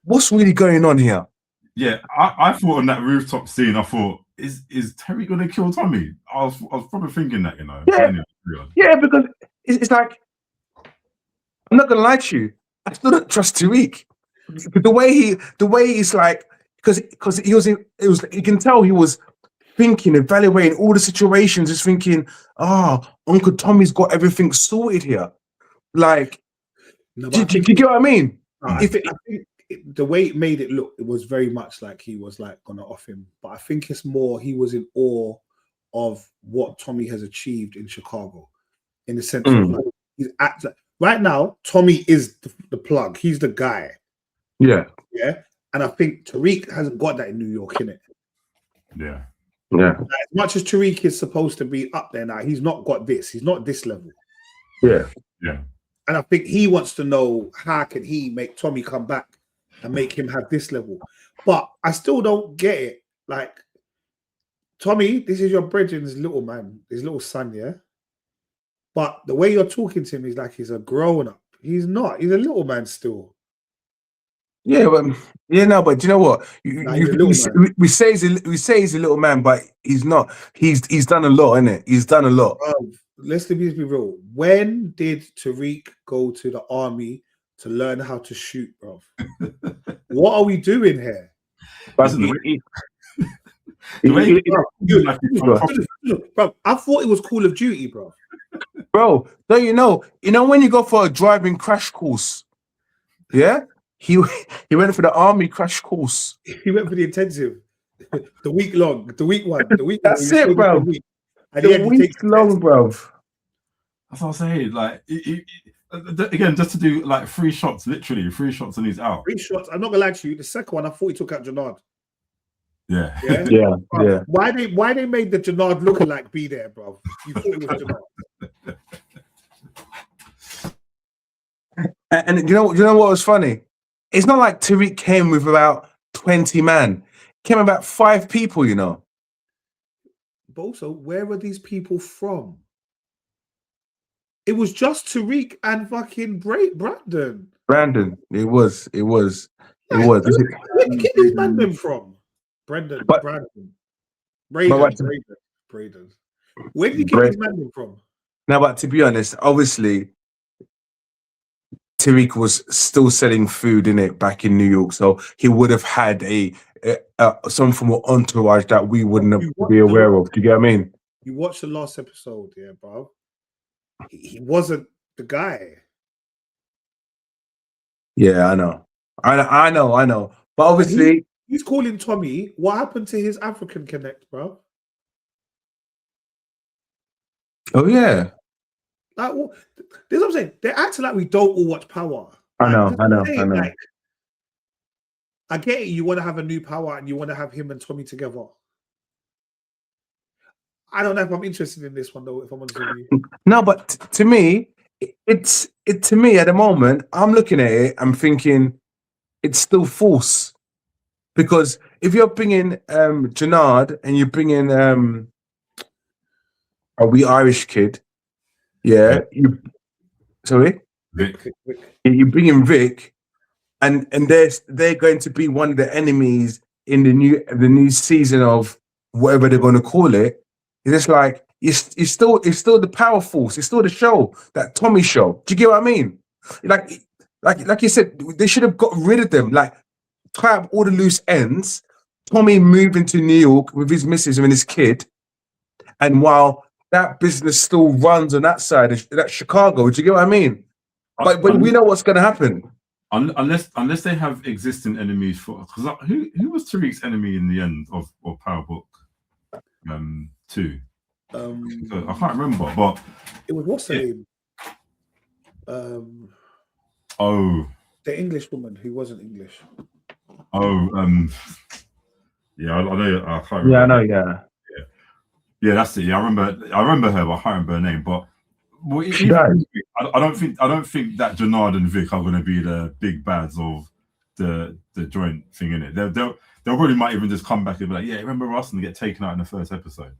A: what's really going on here?
C: Yeah, I thought on that rooftop scene, I thought, is Terry gonna kill Tommy? I was probably thinking that, you know.
A: Yeah, because it's like, I'm not gonna lie to you, I still don't trust Tariq. The way he's like, because he was you can tell he was thinking, evaluating all the situations, just thinking, Uncle Tommy's got everything sorted here. Like, do you get what I mean?
B: I think the way it made it look, it was very much like he was like gonna off him. But I think it's more he was in awe of what Tommy has achieved in Chicago, in the sense of like, right now, Tommy is the plug. He's the guy.
A: Yeah.
B: And I think Tariq hasn't got that in New York, innit?
C: Yeah.
A: Yeah.
B: As much as Tariq is supposed to be up there now, he's not got this. He's not this level.
A: Yeah.
B: And I think he wants to know how can he make Tommy come back and make him have this level. But I still don't get it. Like, Tommy, this is your brethren's little man, his little son, yeah? But the way you're talking to him is like he's a grown-up. He's not. He's a little man still.
A: Yeah, but do you know what? We say he's a little man, but he's not. He's done a lot, innit? He's done a lot.
B: Let's be real. When did Tariq go to the army to learn how to shoot, bro. What are we doing here?
A: But
B: Bro, I thought it was Call of Duty, bro.
A: Bro, don't you know when you go for a driving crash course, yeah? He went for the army crash course.
B: He went for the intensive, the week one.
A: That's it, bro.
B: The
A: week long, bro.
C: That's what I'm saying. Like, again, just to do like 3 shots, literally 3 shots, and he's out.
B: 3 shots. I'm not gonna lie to you. The second one, I thought he took out Jannard.
C: Yeah.
A: Yeah.
B: Why they made the Jannard lookalike be there, bro? You thought it was Jannard.
A: And you know what was funny? It's not like Tariq came with about 20 man. He came about 5 people, you know.
B: But also, where were these people from? It was just Tariq and fucking Brandon.
A: It was.
B: Where did you get these men from? Brendan. Braden. Where did you get these men from?
A: Now, but to be honest, obviously, Tariq was still selling food in it back in New York, so he would have had some form of entourage that we wouldn't be aware of. Do you get what I mean?
B: You watched the last episode, yeah, bro. He wasn't the guy.
A: Yeah, I know. But obviously,
B: he's calling Tommy. What happened to his African connect, bro?
A: Oh yeah.
B: Like, this is what I'm saying. They're acting like we don't all watch Power.
A: I know.
B: Like, I get it. You want to have a new Power and you want to have him and Tommy together. I don't know if I'm interested in this one though. If I'm honest with you.
A: No, but to me, to me at the moment, I'm looking at it. I'm thinking it's still false because if you're bringing Jannard and you bring in a wee Irish kid. Yeah,
C: Vic.
A: You bring in Vic, and they're going to be one of the enemies in the new season of whatever they're going to call it. It's just like it's still the power force. It's still the show, that Tommy show. Do you get what I mean? Like you said, they should have got rid of them. Like tie up all the loose ends. Tommy moving to New York with his missus and his kid, and while that business still runs on that side, that Chicago. Do you get what I mean? But we know what's going to happen.
C: Unless they have existing enemies for, because who was Tariq's enemy in the end of Power Book 2? I can't remember, but
B: it was what's her name? The English woman who wasn't English.
C: Yeah, I know. I can't remember.
A: Yeah, I know.
C: Yeah, that's it. Yeah, I remember her, but I can't remember her name. But I don't think that Jannard and Vic are going to be the big bads of the joint thing in it. They'll probably might even just come back and be like, yeah, remember us, and get taken out in the first episode.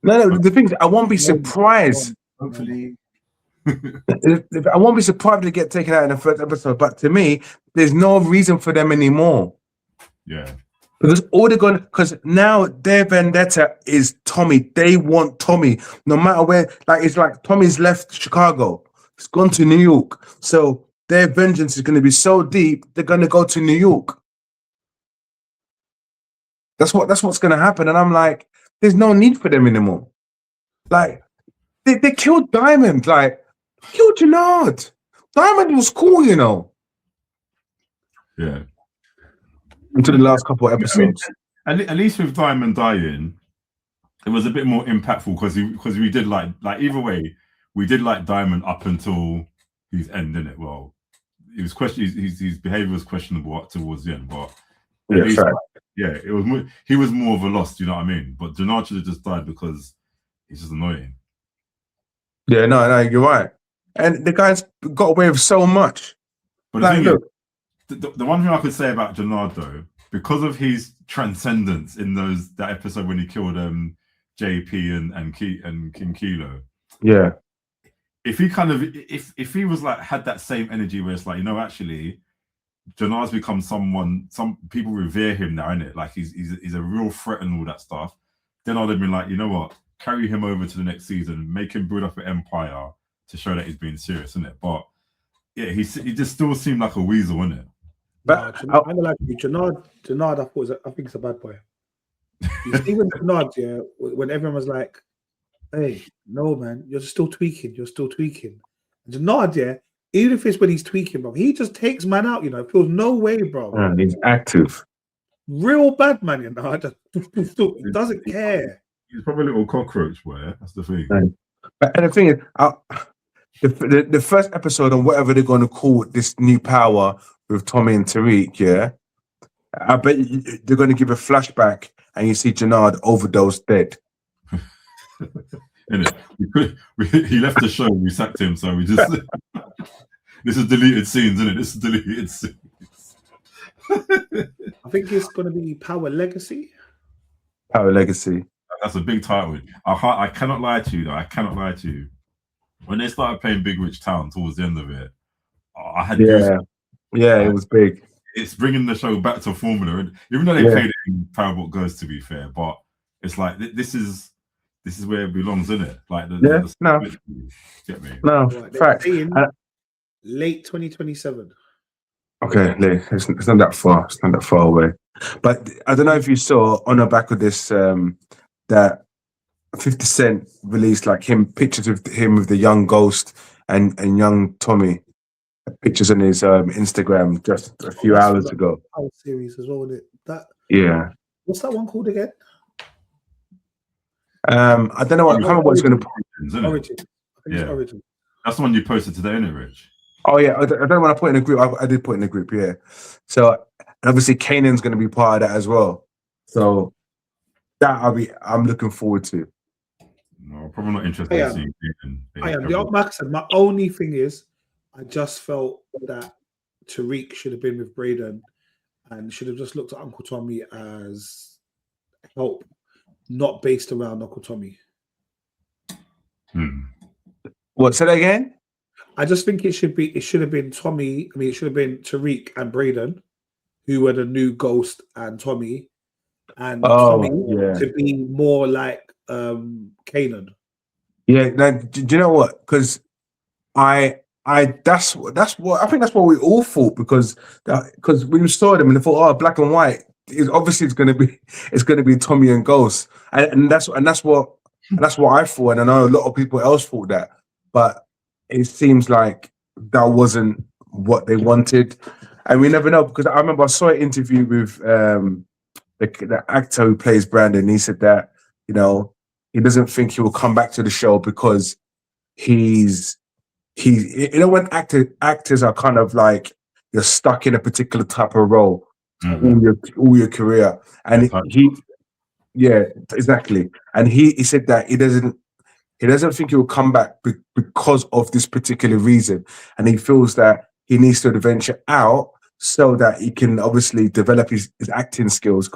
A: No, the thing is, I won't be surprised.
C: Hopefully,
A: I won't be surprised to get taken out in the first episode. But to me, there's no reason for them anymore.
C: Yeah.
A: Because now their vendetta is Tommy. They want Tommy, no matter where. Like it's like Tommy's left Chicago, he's gone to New York. So their vengeance is going to be so deep. They're going to go to New York. That's what's going to happen. And I'm like, there's no need for them anymore. Like they killed Diamond. Like killed Jannard. Diamond was cool, you know.
C: Yeah.
A: Until the last couple of episodes.
C: I mean, at least with Diamond dying, it was a bit more impactful because we did like either way, we did like Diamond up until his end, didn't it? Well, it was his behavior was questionable up towards the end, but it was more, he was more of a loss. Do you know what I mean? But Jannard should have just died because he's just annoying.
A: Yeah, no, you're right. And the guy's got away with so much.
C: But the one thing I could say about Jannard though, because of his transcendence in that episode when he killed JP and King Kilo.
A: Yeah.
C: If he if he was like had that same energy where it's like, actually Jannard's become some people revere him now, innit? Like he's a real threat and all that stuff. Then I'd have been like, you know what? Carry him over to the next season, make him build up an empire to show that he's being serious, innit? But Yeah, he just still seemed like a weasel, wasn't it?
A: But
B: I'm gonna like you, Janard. I think it's a bad boy. You see when Janard, yeah, when everyone was like, "Hey, no man, you're still tweaking. You're still tweaking." And Janard, yeah, even if it's when he's tweaking, bro, he just takes man out. You know, feels no way, bro.
A: he's active.
B: Real bad man, you know. He doesn't care.
C: He's probably a little cockroach, boy. That's the thing.
A: And the thing is, the first episode on whatever they're going to call this new power with Tommy and Tariq, yeah, I bet they're going to give a flashback and you see Janard overdosed dead.
C: Innit? He left the show, we sacked him, so we just this is deleted scenes, isn't it? This is deleted scenes.
B: I think it's going to be Power Legacy.
A: Power Legacy.
C: That's a big title. I cannot lie to you, though. I cannot lie to you. When they started playing Big Rich Town towards the end of it, I had
A: it was big.
C: It's bringing the show back to formula, and even though they played it in Powerball Goes, to be fair, but it's like this is where it belongs, isn't it? Like get me?
A: No, fact.
B: Late 2027.
A: Okay, it's not that far. It's not that far away. But I don't know if you saw on the back of this that 50 Cent released like pictures of him with the young Ghost and young Tommy, pictures on his Instagram just a few hours ago.
B: Whole series as well, isn't it? What's that one called again?
A: I don't know. I can't remember what it's going to
B: put. Origin. I think it's Origin.
C: That's the one you posted today, isn't it, Rich?
A: Oh yeah, I don't want to put in a group. I did put in a group, yeah. So obviously Kanan's going to be part of that as well. So that I'm looking forward to.
C: No, probably not interested in seeing Kanan.
B: I am. Like I said, my only thing is, I just felt that Tariq should have been with Braden and should have just looked at Uncle Tommy as help, not based around Uncle Tommy.
A: What? Say that again?
B: I just think it should have been Tommy. I mean, it should have been Tariq and Braden, who were the new Ghost and Tommy, and Tommy to be more like Kanan. Yeah,
A: do you know what? Because that's what I think that's what we all thought because we saw them and they thought, black and white. It's going to be Tommy and Ghost, and that's what I thought, and I know a lot of people else thought that, but it seems like that wasn't what they wanted, and we never know because I remember I saw an interview with the actor who plays Brandon. He said that he doesn't think he will come back to the show because he's when actors are kind of like you're stuck in a particular type of role all your career, and exactly, and he said that he doesn't think he will come back because of this particular reason, and he feels that he needs to venture out so that he can obviously develop his acting skills,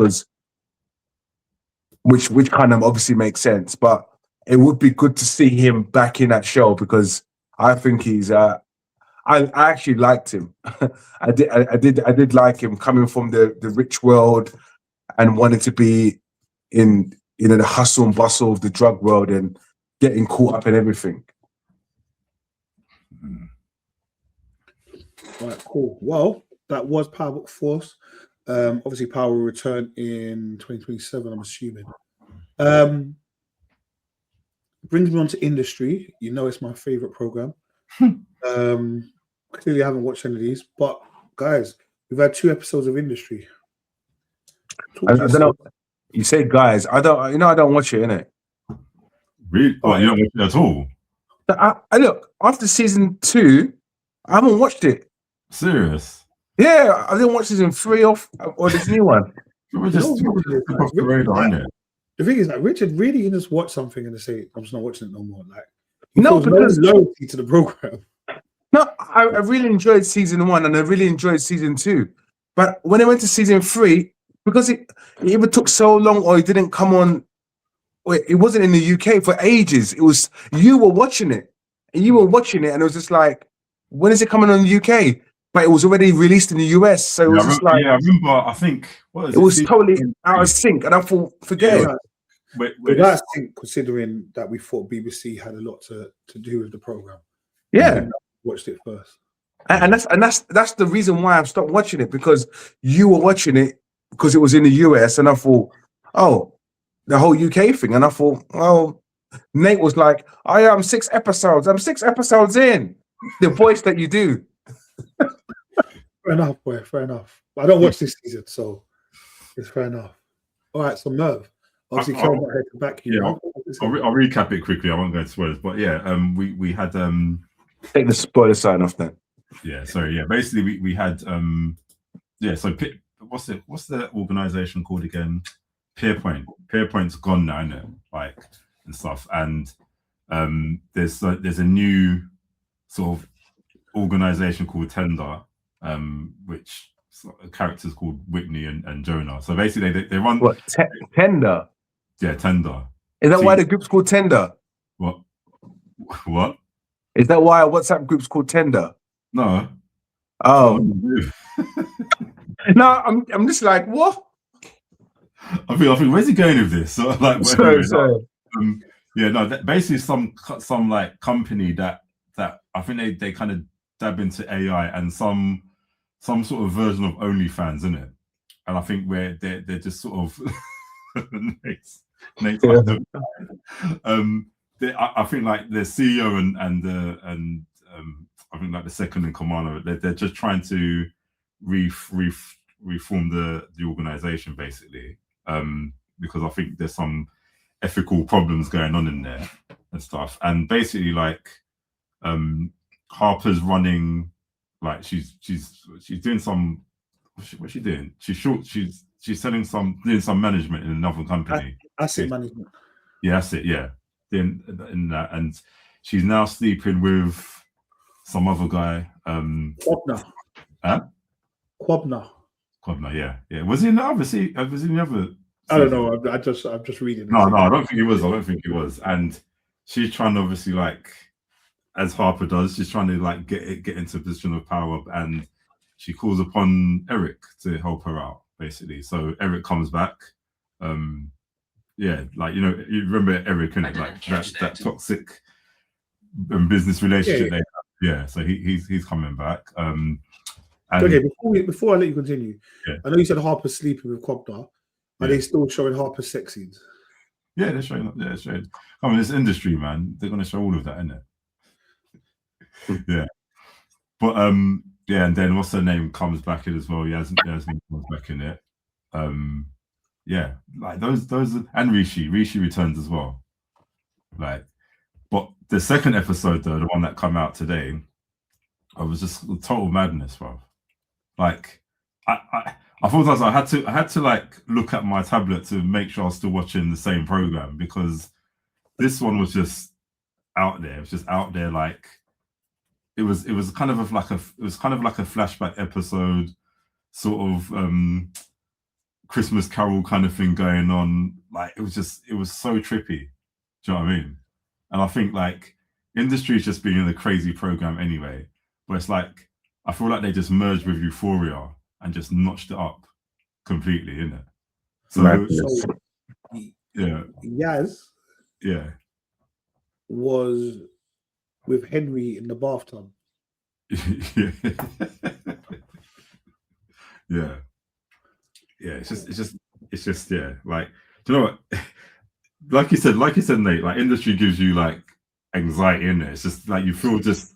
A: which kind of obviously makes sense. But it would be good to see him back in that show because I think he's I actually liked him. I did like him coming from the rich world and wanting to be in the hustle and bustle of the drug world and getting caught up in everything.
B: Right, cool. Well, that was Power Book Force. Obviously, Power will return in 2027, I'm assuming. Brings me on to industry. You know it's my favorite program. Clearly, I haven't watched any of these, but guys, we've had 2 episodes of industry.
A: I don't know. You say guys, I don't watch it, innit?
C: Really? Oh, you don't watch it at all?
A: I look, after season 2, I haven't watched it.
C: Serious?
A: Yeah, I didn't watch season 3 or this new one.
B: The thing is, like, Richard really can just watch something and say, I'm just not watching it no more. Like,
A: because
B: loyalty to the program.
A: No, I really enjoyed season 1 and I really enjoyed season 2. But when I went to season 3, because it either took so long or it didn't come on, it wasn't in the UK for ages. It was, you were watching it and it was just like, when is it coming on the UK? But it was already released in the US. So it was just like,
C: I remember, I think,
A: it was totally out of sync. And I thought, forget it.
B: But that's considering that we thought BBC had a lot to do with the program.
A: Yeah.
B: Watched it first.
A: And that's the reason why I've stopped watching it, because you were watching it because it was in the US, and I thought, oh, the whole UK thing, and I thought, oh, Nate was like, I'm 6 episodes. I'm 6 episodes in. The voice that you do.
B: Fair enough, boy. Fair enough. But I don't watch this season, so it's fair enough. All right, so Merv, obviously, I'll back you.
C: Yeah, I'll recap it quickly. I won't go into spoilers, but yeah, we had
A: take the spoiler sign off then.
C: Yeah, sorry. Yeah, basically we had So what's the organization called again? Peerpoint. Peerpoint's gone now, isn't it? Like and stuff, and there's a new sort of organization called Tender, which characters called Whitney and Jonah. So basically they run
A: what Tender.
C: Yeah, Tender.
A: Is that why the group's called Tender?
C: What?
A: Is that why a WhatsApp group's called Tender?
C: No.
A: Oh. No, I'm just like, what?
C: I think where's he going with this? So, like,
A: sorry.
C: Yeah, no. Basically, some like company that I think they kind of dab into AI and some sort of version of OnlyFans, isn't it? And I think where they're just sort of Nate's I think like the CEO and I think like the second in command of it, they're just trying to reform the organization basically, because I think there's some ethical problems going on in there and stuff. And basically like Harper's running, like she's doing some what's she doing? She's doing some management in another company.
B: Asset management.
C: Yeah, that's it. Yeah, in that, and she's now sleeping with some other guy.
B: Quabner.
C: Huh?
B: Quabner.
C: Yeah. Was he in the other? Was he in the other?
B: I don't know. I'm just reading.
C: No, I don't think he was. And she's trying to obviously, like, as Harper does, she's trying to like get into a position of power, and she calls upon Eric to help her out, basically. So Eric comes back. Yeah, like you remember Eric, innit? Like that toxic business relationship. Yeah. So he's coming back.
B: Okay, before I let you continue,
C: yeah.
B: I know you said Harper's sleeping with Quabner. Are they still showing Harper's sex scenes?
C: Yeah, they're showing. I mean, it's industry, man. They're going to show all of that, innit? Yeah. But yeah, and then what's her name comes back in as well. Yasmin comes back in it. Yeah, like those and Rishi returns as well. Like, but the second episode though, the one that come out today, I was just total madness, bro. Like, I thought I had to like look at my tablet to make sure I was still watching the same program, because this one was just out there. It was just out there. Like, it was kind of like a flashback episode, sort of Christmas Carol kind of thing going on. Like, it was so trippy. Do you know what I mean? And I think like industry is just being in a crazy program anyway. But it's like, I feel like they just merged with Euphoria and just notched it up completely, innit? So yeah.
B: Yaz was with Henry in the bathtub.
C: Yeah. It's just yeah. Like, do you know what? Like you said, Nate, like industry gives you like anxiety in it. It's just like you feel just,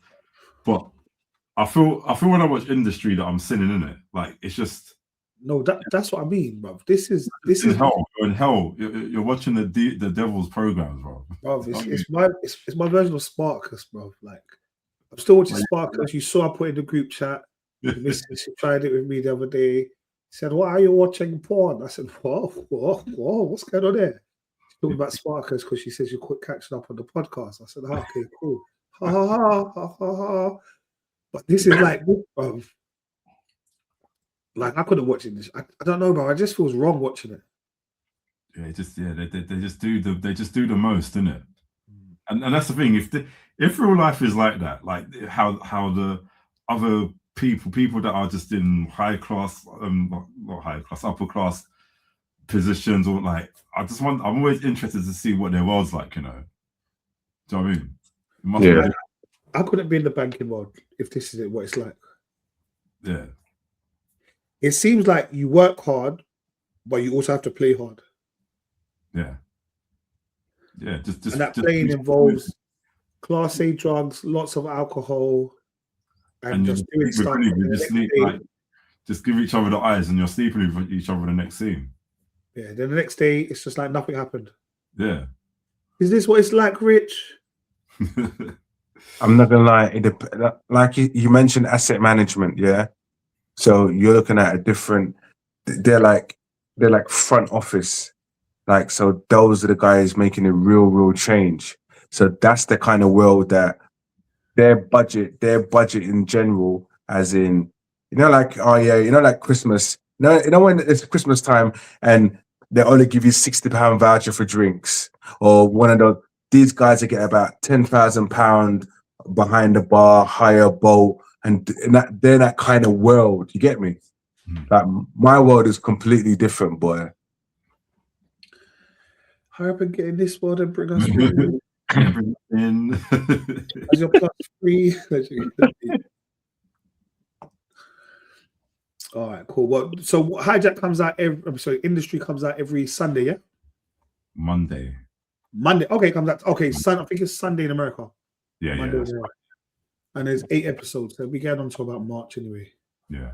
C: but I feel when I watch industry that I'm sinning in it. Like, it's just
B: no. That's what I mean, bro. This is
C: hell. You're in hell. You're watching the devil's programs, bro.
B: Bro, it's my version of Sparkus, bro. Like, I'm still watching Sparkus. You saw I put in the group chat. She tried it with me the other day. She said, "Why are you watching porn?" I said, "Whoa, what's going on there?" She's talking about Sparkus because she says you quit catching up on the podcast. I said, "Oh, okay, cool." Ha ha ha ha ha ha. But this is like, bro. Like, I couldn't watch it. I don't know, bro. It just feels wrong watching it.
C: Yeah, they just do the most, innit? And that's the thing. If real life is like that, like how the other people that are just in high class, not high class, upper class positions, or like, I'm always interested to see what their world's like, you know. Do you know what I mean?
B: I couldn't be in the banking world if this is what it's like.
C: Yeah.
B: It seems like you work hard, but you also have to play hard.
C: Yeah. Yeah.
B: And that playing involves Class A drugs, lots of alcohol, and just doing stuff.
C: Just give each other the eyes, and you're sleeping with each other the next scene.
B: Yeah. Then the next day, it's just like nothing happened.
C: Yeah.
B: Is this what it's like, Rich?
A: I'm not gonna lie. Like you mentioned, asset management. Yeah. So you're looking at a different. They're like front office. Like, so those are the guys making a real change. So that's the kind of world that their budget in general, as in, like, oh yeah, like Christmas. No, when it's Christmas time and they only give you £60 voucher for drinks, or one of these guys that get about £10,000 behind the bar, hire a boat, and they're that kind of world. You get me? Like, my world is completely different, boy.
B: Hurry up and get in this world and bring us through.
C: In.
B: As your +3. All right, cool. Well, so Hijack comes out Industry comes out every Sunday, yeah?
C: Monday.
B: Okay, comes out. Okay, I think it's Sunday in America.
C: Yeah,
B: Monday,
C: yeah. Right.
B: And there's 8 episodes. So we get on to about March anyway.
C: Yeah.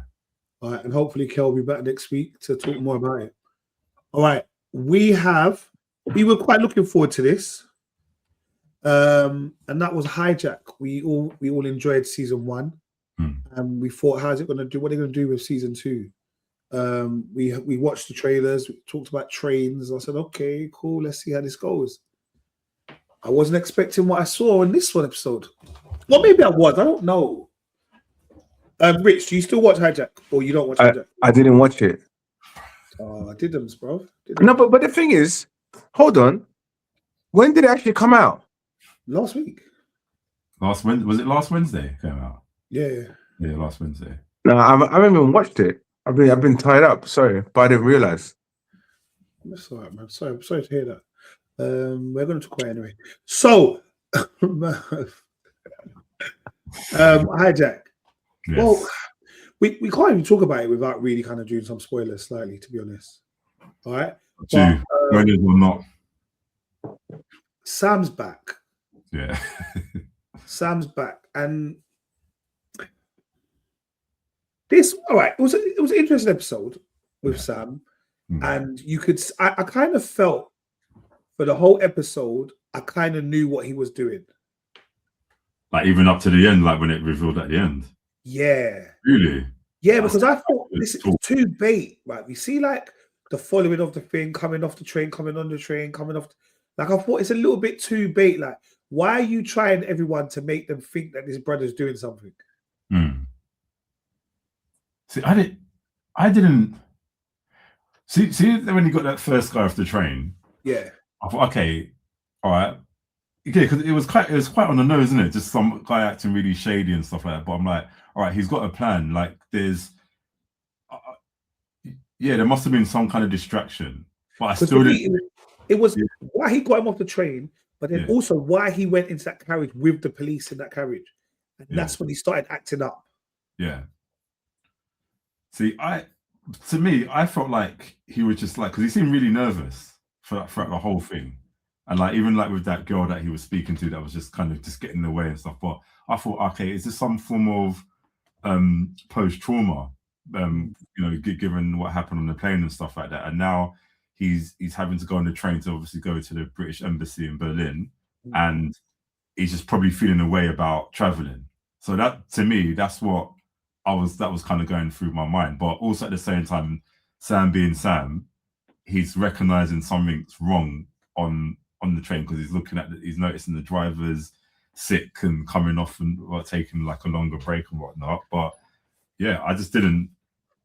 B: All right, and hopefully Kel will be back next week to talk more about it. All right, we were quite looking forward to this. And that was Hijack. We all enjoyed season 1. And we thought, how's it going to do? What are they going to do with season 2? We watched the trailers. We talked about trains. I said, okay, cool. Let's see how this goes. I wasn't expecting what I saw in this one episode. Well, maybe I was. I don't know. Rich, do you still watch Hijack, or you don't watch Hijack?
A: I didn't watch it.
B: Oh, I didn't, bro.
A: No, but the thing is, hold on. When did it actually come out?
B: Last week.
C: Was it last Wednesday it came out?
B: Yeah,
C: last Wednesday.
A: No, I haven't even watched it. I've been tied up. Sorry, but I didn't realize.
B: That's all right, man. Sorry to hear that. We're going to talk about it anyway. So, Hijack.
C: Yes.
B: Well, we can't even talk about it without really kind of doing some spoilers slightly, to be honest. All right.
C: Spoilers or not.
B: Sam's back.
C: Yeah.
B: Sam's back, and this, all right, it was an interesting episode with Sam, and you could, I kind of felt for the whole episode, I kind of knew what he was doing.
C: Like even up to the end, like when it revealed at the end.
B: Yeah.
C: Really?
B: Yeah, because I thought this is too bait, right? We see like the following of the thing, coming off the train, coming on the train, coming off. Like I thought it's a little bit too bait. Like, why are you trying everyone to make them think that this brother's doing something?
C: See, I didn't see when you got that first guy off the train.
B: Yeah.
C: I thought, okay, all right. Yeah, because it was quite on the nose, isn't it? Just some guy acting really shady and stuff like that. But I'm like, all right, he's got a plan. Like there's there must have been some kind of distraction. But I still didn't.
B: It was why he got him off the train, but then also why he went into that carriage with the police in that carriage. And that's when he started acting up. Yeah.
C: See, I felt like he was just like, because he seemed really nervous throughout the whole thing. And like, even like with that girl that he was speaking to, that was just kind of just getting in the way and stuff. But I thought, okay, is this some form of post-trauma, given what happened on the plane and stuff like that? And now he's having to go on the train to obviously go to the British Embassy in Berlin, and he's just probably feeling a way about traveling. So that, to me, that's what that was kind of going through my mind. But also at the same time, Sam being Sam, he's recognizing something's wrong on the train, because he's noticing the driver's sick and coming off and taking like a longer break and whatnot. But yeah, I just didn't.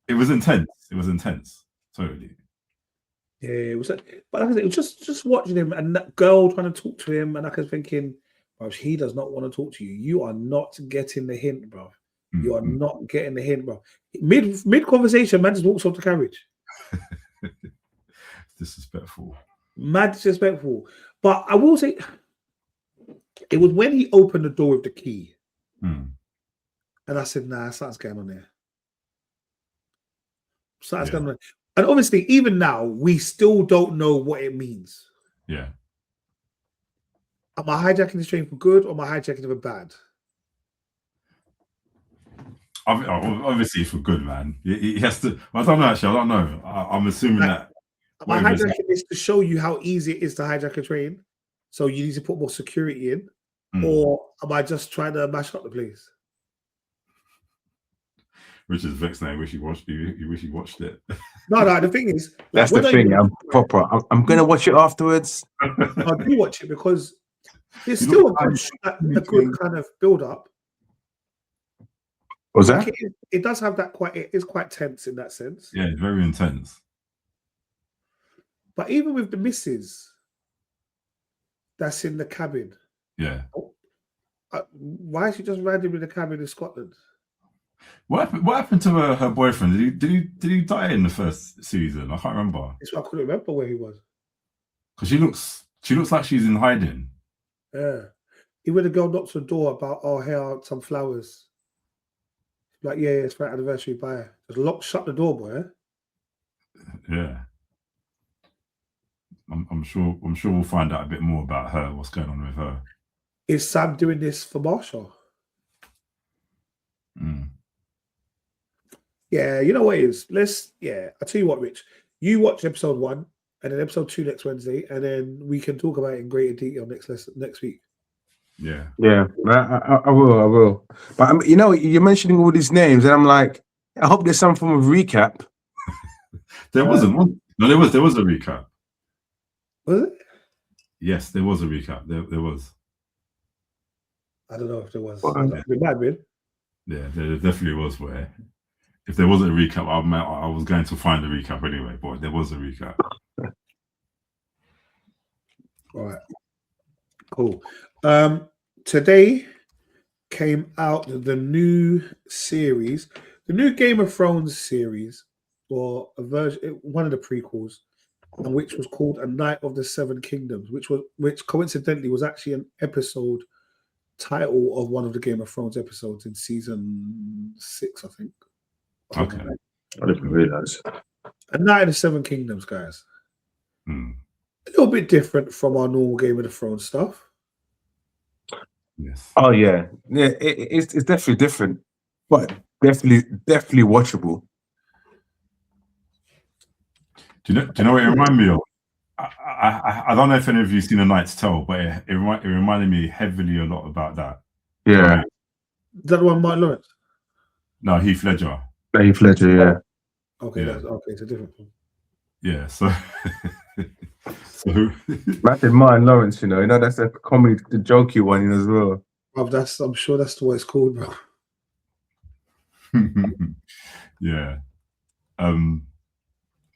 C: It was intense. Totally.
B: Yeah, it was. But like I said, it was just watching him and that girl trying to talk to him, and I was thinking, bro, he does not want to talk to you. You are not getting the hint, bro. You are not getting the hint, bro. Mid conversation, man just walks off the carriage.
C: Disrespectful.
B: Mad disrespectful. But I will say, it was when he opened the door with the key. And I said, nah, something's going on there. Something's
C: Yeah.
B: going on. And obviously, even now, we still don't know what it means.
C: Yeah.
B: Am I hijacking the train for good or am I hijacking it for bad?
C: Obviously for good, man. He has to. I don't know. Actually, I don't know. I'm assuming that.
B: Am I hijacking this to show you how easy it is to hijack a train? So you need to put more security in, or am I just trying to mash up the place?
C: Which is vexed now. Wish he watched it.
B: No. The thing is,
A: that's the thing. I'm proper. I'm gonna watch it afterwards.
B: I do watch it because there's still a good kind of build up.
A: Was that?
B: Like it does have that quite. It is quite tense in that sense.
C: Yeah, it's very intense.
B: But even with the missus that's in the cabin,
C: yeah.
B: Why is she just randomly in the cabin in Scotland?
C: What happened to her boyfriend? Did he die in the first season? I can't remember.
B: I couldn't remember where he was.
C: Because she looks like she's in hiding.
B: Yeah. Even when the girl knocks on the door about, oh, here are some flowers. Like, yeah, it's for anniversary, bye. Just shut the door, boy.
C: Yeah. I'm sure we'll find out a bit more about her, what's going on with her.
B: Is Sam doing this for Marshall? Yeah, you know what it is. I'll tell you what, Rich. You watch episode 1 and then episode 2 next Wednesday, and then we can talk about it in greater detail next week.
C: Yeah.
A: Yeah, I will. But you know, you're mentioning all these names, and I'm like, I hope there's some form of recap.
C: There wasn't one. No, there was a recap.
B: Was it?
C: Yes, there was a recap. There was.
B: I don't know if there was.
A: Yeah.
B: It might have been.
C: Yeah, there definitely was. Where if there wasn't a recap, I was going to find a recap anyway. But there was a recap.
B: All right. Cool. Today came out the new series, the new Game of Thrones series, or a version, one of the prequels, and which was called A Night of the Seven Kingdoms, which coincidentally was actually an episode title of one of the Game of Thrones episodes in season 6, I think.
C: Okay.
A: I didn't realize.
B: A Night of the Seven Kingdoms, guys. A little bit different from our normal Game of the Thrones stuff.
C: Yes.
A: Oh yeah. It's definitely different, but definitely watchable.
C: Do you know what it reminded me of? I don't know if any of you've seen A Knight's Tale, but it reminded me heavily a lot about that.
A: Yeah.
B: Is that the one, Martin Lawrence?
C: No, Heath Ledger.
A: Heath Ledger, yeah.
B: Okay,
C: Yeah.
B: It's a different one.
C: Yeah, so
A: Martin Lawrence, you know that's a comedy, the jokey one as well.
B: Oh, I'm sure that's what it's called, bro.
C: Yeah.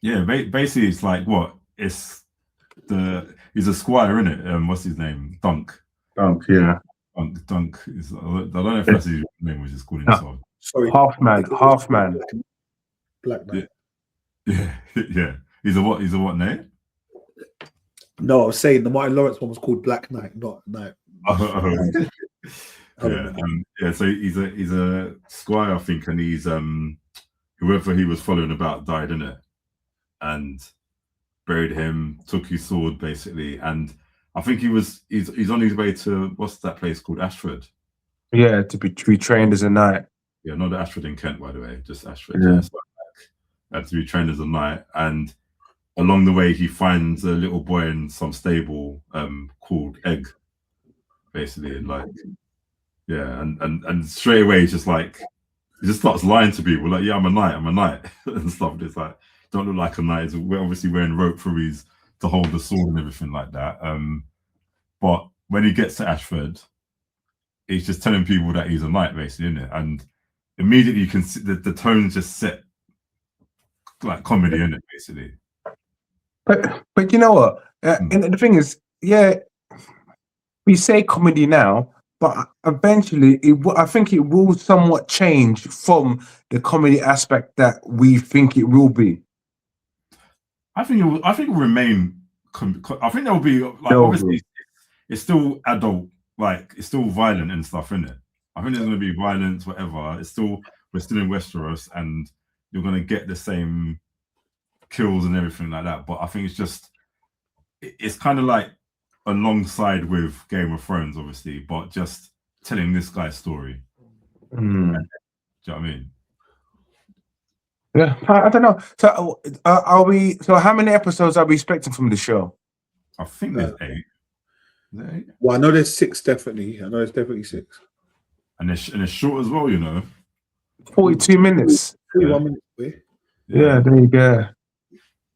C: Yeah, basically it's like what? He's a squire, isn't it? What's his name? Dunk, yeah. Dunk is, I don't know if that's his name, which is called himself.
B: Sorry.
A: Half man.
B: Black Knight.
C: Yeah. He's a what name?
B: No, I was saying the Martin Lawrence one was called Black Knight, not Knight.
C: Yeah. So he's a squire, I think, and he's whoever he was following about died, innit? And buried him, took his sword basically, and I think he's on his way to what's that place called, Ashford?
A: Yeah, to be trained as a knight.
C: Yeah, not Ashford in Kent, by the way, just Ashford.
A: Yeah.
C: To be trained as a knight, and along the way he finds a little boy in some stable called Egg, basically, and like, yeah, and straight away he's just like, he just starts lying to people, like, yeah, I'm a knight, and stuff. And it's like, don't look like a knight. We're obviously wearing rope to hold the sword and everything like that. But when he gets to Ashford, he's just telling people that he's a knight, basically, isn't it? And immediately you can see the tone's just set like comedy, in it, basically.
A: But you know what? And the thing is, yeah, we say comedy now, but eventually, I think it will somewhat change from the comedy aspect that we think it will be.
C: I think it will remain. I think there will be like, obviously it's still adult, like it's still violent and stuff, isn't it? I think there's going to be violence, whatever. We're still in Westeros, and you're going to get the same kills and everything like that. But I think it's kind of like alongside with Game of Thrones, obviously, but just telling this guy's story. Do you know what I mean?
A: Yeah, I don't know. So are we? So how many episodes are we expecting from the show?
C: I think there's 8. Is there 8?
B: Well, I know there's 6 definitely. I know there's definitely 6.
C: And it's short as well, you know.
A: 42 minutes.
B: 41 minutes.
A: Yeah, there you go.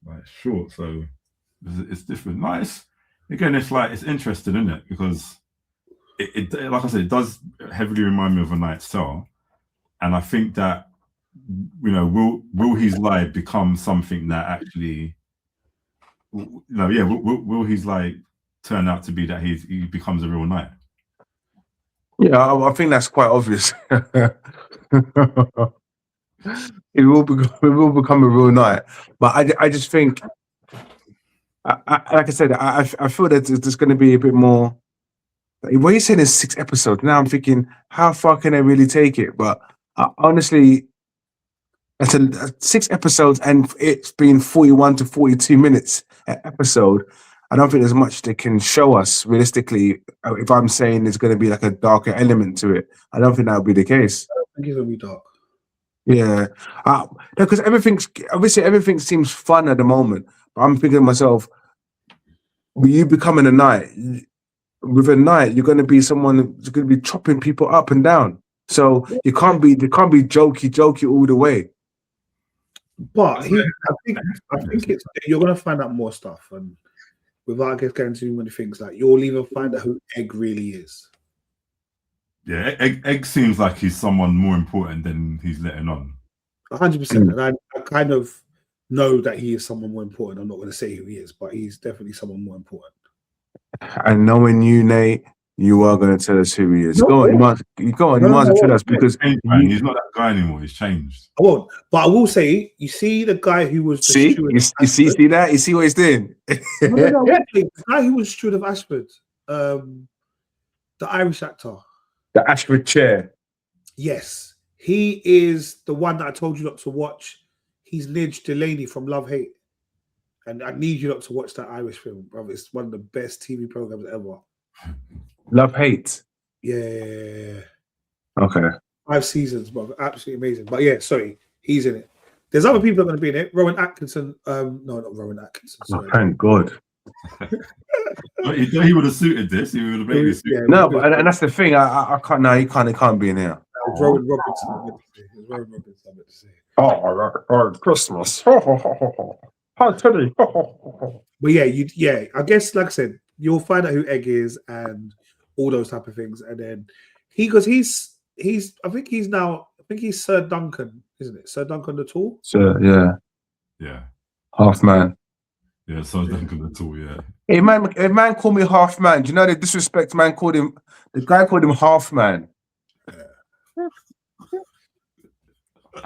C: Like short, so it's different. Nice. Again, it's interesting, isn't it? Because it like I said, it does heavily remind me of A Knight's Tale, and I think that, you know, will his life become something that actually, you know, yeah, will his life turn out to be that he becomes a real knight?
A: Yeah, I think that's quite obvious. It will become a real knight, but I just think, like I said, I feel that there's going to be a bit more. What you're saying is 6 episodes. Now I'm thinking, how far can they really take it? But honestly, it's 6 episodes, and it's been 41 to 42 minutes an episode. I don't think there's much they can show us realistically. If I'm saying there's going to be like a darker element to it, I don't think that would be the case.
B: I don't think it's going to be dark.
A: Yeah, because everything seems fun at the moment. But I'm thinking to myself, you becoming a knight, with a knight, you're going to be someone who's going to be chopping people up and down. So you can't be jokey all the way.
B: But I think it's, you're going to find out more stuff, and without getting too many things, like you'll even find out who Egg really is.
C: Yeah, Egg seems like he's someone more important than he's letting on.
B: 100%. And I kind of know that he is someone more important. I'm not going to say who he is, but he's definitely someone more important.
A: And knowing you, Nate, you are going to tell us who he is. Go on, you must tell us, because
C: he's not that guy anymore. He's changed.
B: I won't, but I will say, you see the guy who was the steward.
A: You see that? You see what he's doing?
B: No, the guy who was steward of Ashford, the Irish actor.
A: The Ashford chair.
B: Yes, he is the one that I told you not to watch. He's Lidge Delaney from Love Hate, and I need you not to watch that Irish film, brother. It's one of the best TV programs ever.
A: Love Hate.
B: Yeah.
A: Okay.
B: 5 seasons, brother. Absolutely amazing. But yeah, sorry, he's in it. There's other people that are going to be in it. Rowan Atkinson. No, not Rowan Atkinson.
A: Oh, thank God.
C: He would have suited this. He would have made this.
A: Yeah, no, but and that's the thing. I can't. No, he can't be in here.
B: Rowan Robinson.
A: Oh, Christmas. How Teddy.
B: But yeah. I guess, like I said, you'll find out who Egg is and all those type of things, and then he's. I think he's Sir Duncan, isn't it? Sir Duncan the Tall.
A: Sir, yeah. Half man.
C: Yeah, Sir Duncan the Tall. Yeah.
A: Hey man, called me half man. Do you know the disrespect? Man called him. The guy called him half man.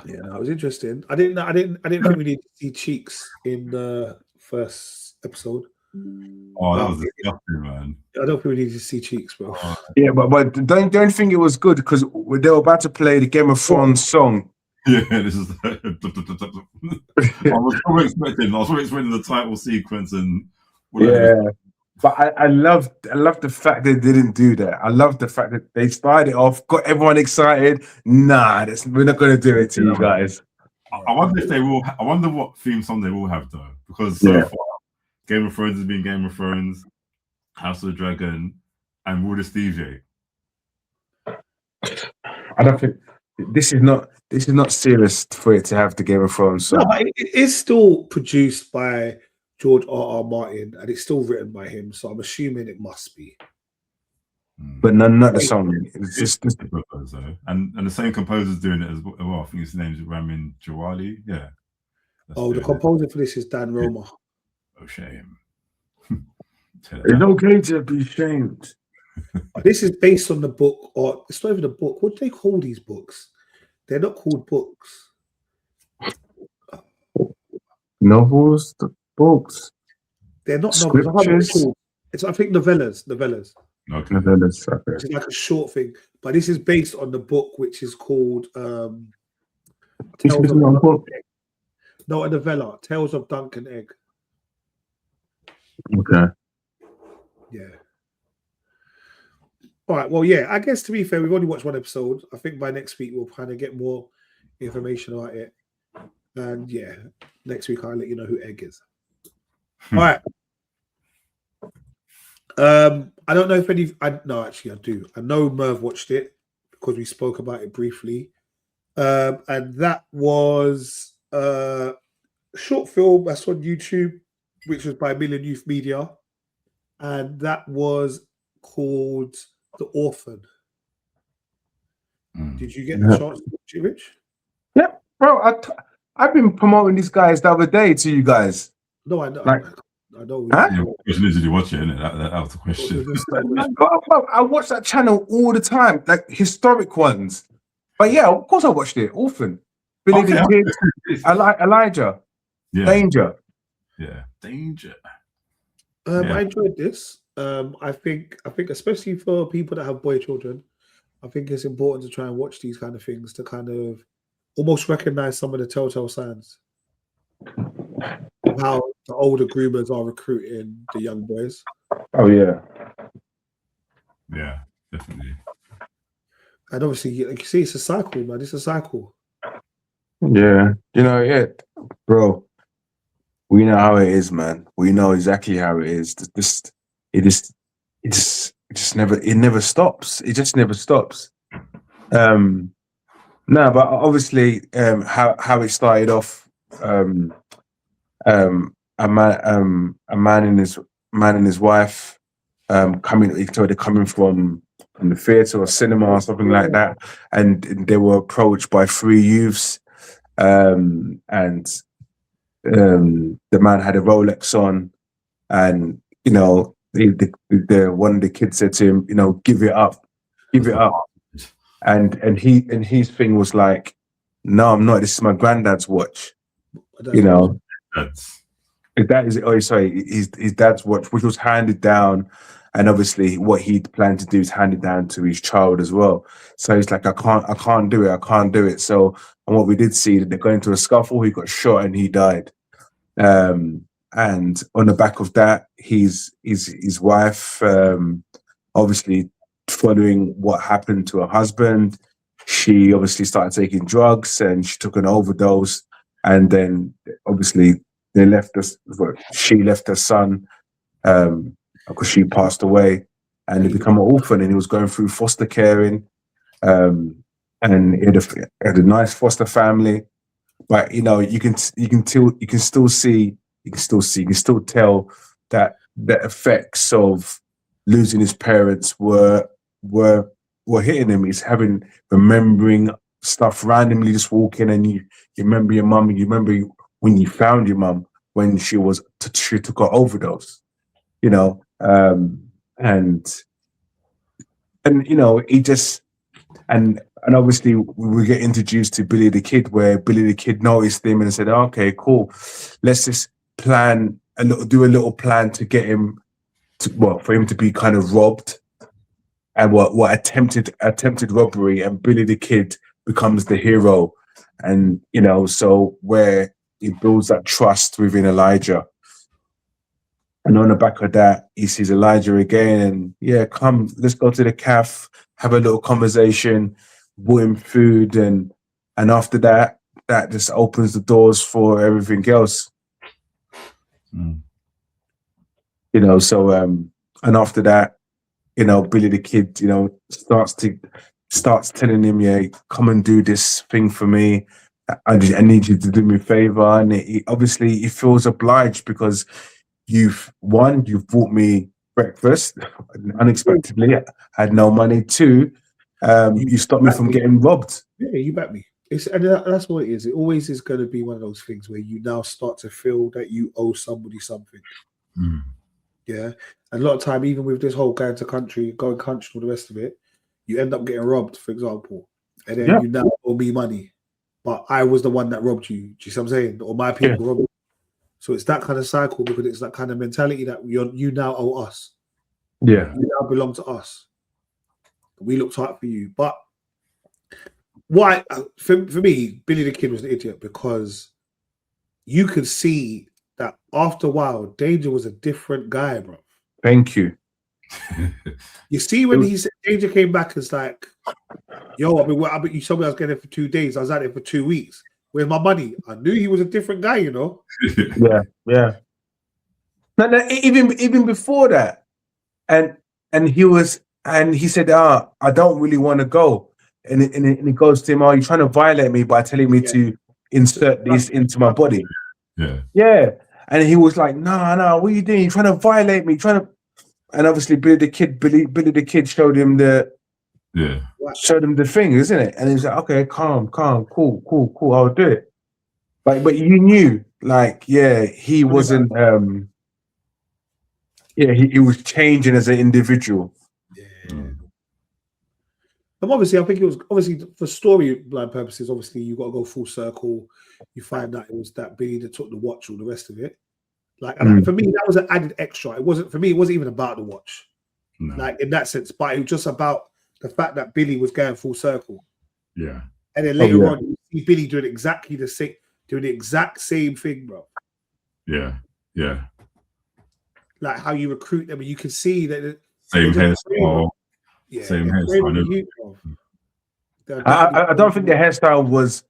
B: Yeah, that was interesting. I didn't think we needed to see cheeks in the first episode.
C: Oh, that was disgusting, man.
B: I don't think we needed to see cheeks, bro.
A: Yeah, but don't think it was good because they were about to play the Game of Thrones song.
C: Yeah, this is. I was probably expecting the title sequence and.
A: Yeah, but I love the fact they didn't do that. I love the fact that they started it off, got everyone excited. Nah, we're not going to do it to you guys.
C: I wonder if they will. I wonder what theme song they will have though, because so far Game of Thrones has been Game of Thrones, House of the Dragon, and will this DJ?
A: I don't think this is not serious for it to have the Game of Thrones song.
B: No, but it is still produced by George R.R. Martin, and it's still written by him, so I'm assuming it must be.
A: But not the song. It's just
C: and the same composer's doing it as well. I think his name's Ramin Djawadi. Yeah.
B: The composer for this is Dan Roma.
C: Oh, shame.
A: It's okay to be shamed.
B: This is based on the book, or it's not even a book. What do they call these books? They're not called books.
A: Novels, the books.
B: They're not
A: Scriptures.
B: novels. I think novellas.
C: Okay.
A: Novellas. Okay.
B: It's like a short thing. But this is based on the book, which is called
A: This is my book.
B: No, a novella, Tales of Dunk and Egg.
A: Okay.
B: Yeah. All right. Well, yeah. I guess to be fair, we've only watched one episode. I think by next week we'll kind of get more information about it. And yeah, next week I'll let you know who Egg is. All right. I don't know if no, actually I do. I know Merv watched it because we spoke about it briefly. And that was a short film that's on YouTube, which was by Million Youth Media. And that was called The Orphan. Did you get the chance to watch it, Rich?
A: Yeah, bro. I've been promoting these guys the other day to you guys.
B: No, I know.
A: Like,
B: I know.
A: Huh?
C: Yeah, did you watch it? Innit? That was the question.
A: I watch that channel all the time, like historic ones. But yeah, of course I watched it. Orphan, Billy the Kid, Elijah,
C: Yeah.
A: Danger.
C: Yeah, Danger.
B: I enjoyed this. I think especially for people that have boy children, I think it's important to try and watch these kind of things to kind of almost recognize some of the telltale signs of how the older groomers are recruiting the young boys.
A: Oh yeah.
C: Yeah, definitely.
B: And obviously, like you see, it's a cycle, man. It's a cycle.
A: Yeah, yeah, bro. We know how it is, man. We know exactly how it is. It never stops. It just never stops. No, but obviously, how it started off, a man and his wife, coming from the theatre or cinema or something like that, and they were approached by three youths, and the man had a Rolex on, and the one of the kids said to him, give it up, and his thing was like, no, I'm not. This is my granddad's watch,
C: That's
A: That is, oh, sorry, his dad's watch, which was handed down, and obviously what he planned to do is hand it down to his child as well. So he's like, I can't do it. So, and what we did see, that they got into a scuffle, he got shot and he died. And on the back of that, his wife, obviously following what happened to her husband, she obviously started taking drugs and she took an overdose, and then obviously she left her son because she passed away, and he became an orphan, and he was going through foster caring, and he had a nice foster family, but you can still tell that the effects of losing his parents were hitting him. He's remembering stuff randomly, just walking, and you remember your mum, you remember when you found your mum when she took her overdose, he just and obviously we get introduced to Billy the Kid, where Billy the Kid noticed him and said, okay, cool, let's just do a little plan to get him for him to be kind of robbed, and what attempted robbery, and Billy the Kid becomes the hero, and so where he builds that trust within Elijah. And on the back of that, he sees Elijah again, and come, let's go to the cafe, have a little conversation, bought him food, and after that just opens the doors for everything else. So and after that, Billy the Kid, starts telling him, come and do this thing for me. I need you to do me a favor, and he feels obliged because you've bought me breakfast unexpectedly. I had no money. 2, you stopped me from getting robbed.
B: Yeah, you bet me. And that's what it is. It always is going to be one of those things where you now start to feel that you owe somebody something. Yeah, and a lot of time, even with this whole going country, and all the rest of it, you end up getting robbed, for example, and then you now owe me money, but I was the one that robbed you. Do you see what I'm saying? Or my people robbed you. So it's that kind of cycle, because it's that kind of mentality that you now owe us.
A: Yeah,
B: you now belong to us. We looked out for you. But why? For me, Billy the Kid was an idiot because you could see that after a while, Danger was a different guy, bro.
A: Thank you.
B: You see, when Danger came back, it's like, yo, I mean, you told me I was getting it for 2 days. I was at it for 2 weeks. Where's my money? I knew he was a different guy, you know.
A: Yeah. No, even before that, and he said, I don't really want to go, and he goes to him, you're trying to violate me by telling me to insert this into my body. Yeah. And he was like, no, what are you doing? You're trying to violate me, and obviously Billy the Kid showed him the thing, isn't it? And he was like, okay, calm, cool, I'll do it. But you knew, like, he wasn't he was changing as an individual.
B: But obviously, I think it was for storyline purposes. Obviously, you got to go full circle. You find that it was that Billy that took the watch, all the rest of it. Like, and for me, that was an added extra. It wasn't even about the watch, like in that sense. But it was just about the fact that Billy was going full circle.
C: Yeah.
B: And then later on, you see Billy doing exactly the same, doing the exact same thing, bro.
C: Yeah.
B: Like how you recruit them, and you can see that
C: same hairstyle. Same hairstyle.
A: I don't think the hairstyle was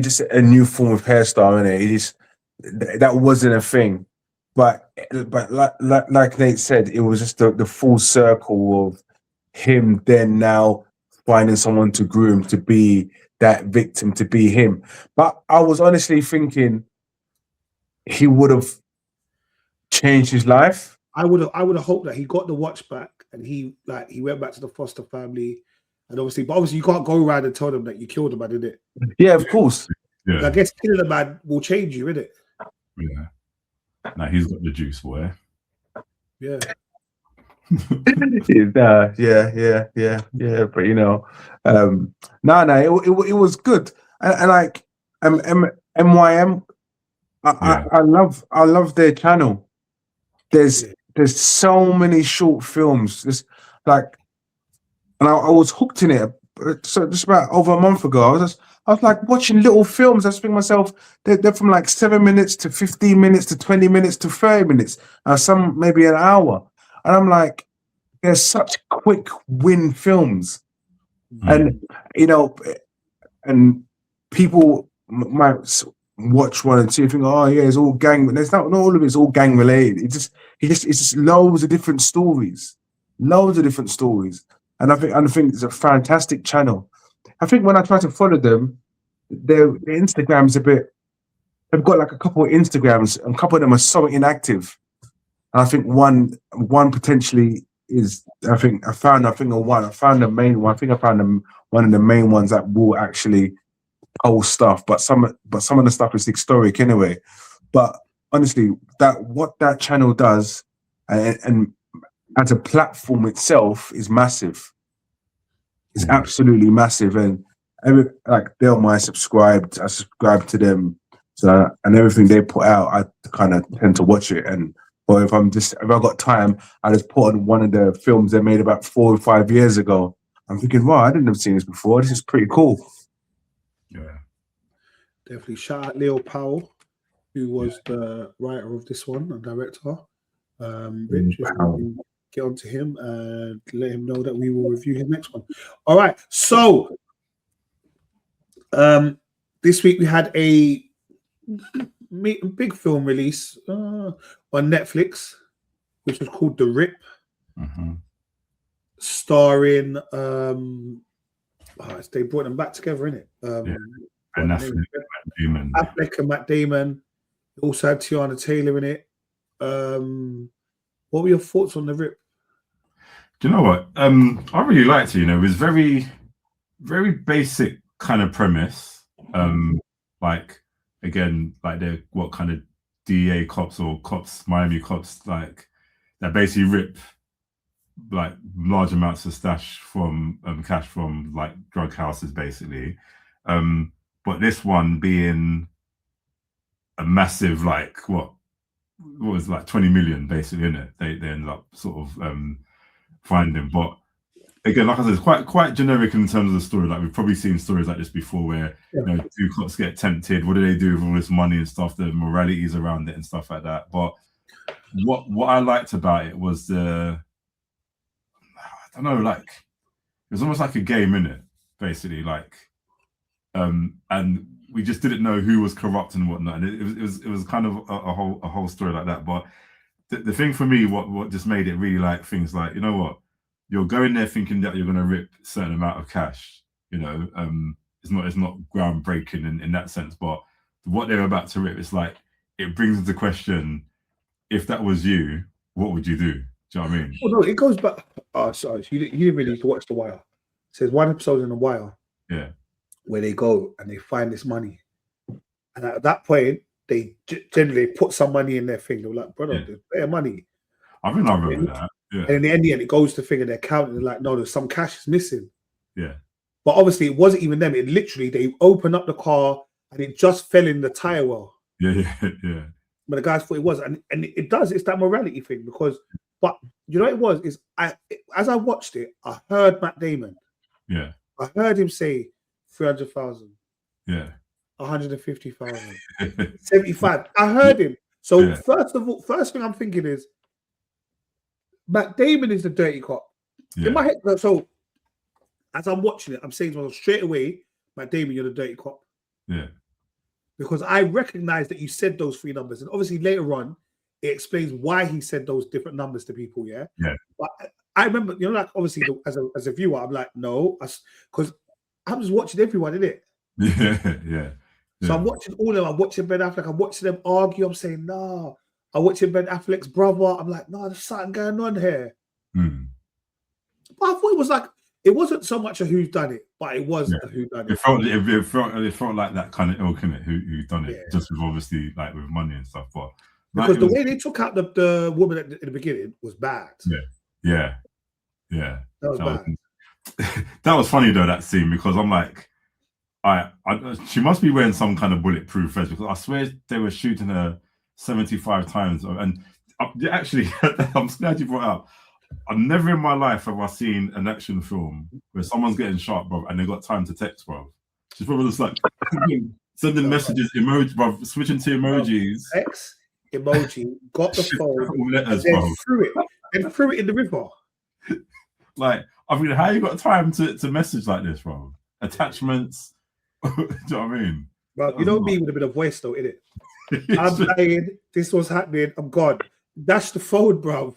A: just a new form of hairstyle, innit? That wasn't a thing. But like Nate said, it was just the full circle of him then now finding someone to groom to be that victim, to be him. But I was honestly thinking he would have changed his life.
B: I would have hoped that he got the watch back and he went back to the foster family, and obviously you can't go around and tell them that you killed a man, innit?
A: Yeah, of course.
C: Yeah.
B: I guess killing a man will change you, innit?
C: Yeah. Now he's got the juice, boy.
B: Yeah.
A: Yeah. But it was good. And like MYM, I love their channel. There's so many short films. There's like, and I was hooked in it. So just about over a month ago, I was like watching little films. I was thinking to myself, they're from like 7 minutes to 15 minutes to 20 minutes to 30 minutes, some maybe an hour. And I'm like, there's such quick win films. And, and people might watch one and two and think, it's all gang. But there's not all of it's all gang related. It's just loads of different stories. And I think it's a fantastic channel. I think when I try to follow them, their Instagram's a bit. They've got like a couple of Instagrams, and a couple of them are so inactive. And I think one potentially is. I found the main one. I think I found one of the main ones that will actually post stuff. But some of the stuff is historic anyway. But honestly, what that channel does, and as a platform itself, is massive. It's absolutely massive, and like I subscribe to them, so and everything they put out, I kind of tend to watch it. Or if I've got time, I just put on one of the films they made about 4 or 5 years ago. I'm thinking, wow, I didn't have seen this before. This is pretty cool.
C: Yeah,
B: definitely. Shout out Leo Powell, who was the writer of this one and director. Rich, get on to him and let him know that we will review his next one. All right, so this week we had a big film release on Netflix, which was called The Rip, starring they brought them back together, innit?
C: Ben
B: Affleck and Matt Damon. Also had Tiana Taylor in it. What were your thoughts on The Rip?
C: Do you know what? I really liked it. It was very, very basic kind of premise. Like again, like they're what kind of DEA cops or Miami cops, like that basically rip like large amounts of cash from like drug houses, basically. But this one being a massive, like what was like 20 million basically in it. They ended up sort of finding, but again, like I said, it's quite generic in terms of the story. Like we've probably seen stories like this before, where two cops get tempted. What do they do with all this money and stuff? The moralities around it and stuff like that. But what I liked about it was I don't know, like it was almost like a game in it, basically. Like, and we just didn't know who was corrupt and whatnot. And it was kind of a whole story like that. But the thing for me, what just made it really like things like, you know what, you're going there thinking that you're going to rip a certain amount of cash. You know, it's not groundbreaking in that sense. But what they're about to rip, it's like it brings into question, if that was you, what would you do? Do you know what I mean?
B: Well, no, it goes back. Oh, sorry, you didn't really need to watch The Wire. There's one episode in The Wire, where they go and they find this money, and at that point, they generally put some money in their thing. They're like, brother, there's better money.
C: I think I remember that. Yeah.
B: And in the end, it goes to figure they're counting. They're like, no, there's some cash is missing.
C: Yeah.
B: But obviously, it wasn't even them. It literally, they opened up the car and it just fell in the tire well.
C: Yeah.
B: But the guys thought it was, and it does. It's that morality thing because, but you know what it was is as I watched it, I heard Matt Damon.
C: Yeah.
B: I heard him say 300,000.
C: Yeah.
B: 150,000. 75. I heard him. So first thing I'm thinking is Matt Damon is the dirty cop.
C: Yeah.
B: In my head, so as I'm watching it, I'm saying to myself straight away, Matt Damon, you're the dirty cop.
C: Yeah.
B: Because I recognize that you said those three numbers, and obviously later on, it explains why he said those different numbers to people. Yeah. But I remember, you know, like obviously as a viewer, I'm like, no, because I'm just watching everyone, innit?
C: Yeah.
B: So I'm watching all of them. I'm watching Ben Affleck. I'm watching them argue. I'm saying, no. I'm watching Ben Affleck's brother. I'm like, no, there's something going on here. But I thought it was like, it wasn't so much a who's done it, but it was a who done it.
C: It felt like that kind of ilk in it, who done it, just with obviously like with money and stuff. But
B: because the way they took out the woman in the beginning was bad.
C: Yeah.
B: That was bad.
C: That was funny though, that scene, because I'm like, she must be wearing some kind of bulletproof vest, because I swear they were shooting her 75 times. And actually, I'm glad you brought it up. I've never in my life have I seen an action film where someone's getting shot, bro, and they got time to text, bro. She's probably just like sending messages, emoji, bro, switching to emojis.
B: Text, emoji, got the phone,
C: letters,
B: and then
C: bro.
B: threw it in the river.
C: Like, I mean, how you got time to message like this, bro? Attachments. Do you know what I mean?
B: Well, you know me with a bit of voice though, innit? I'm dying. This was happening. I'm gone. Dash the phone, bro.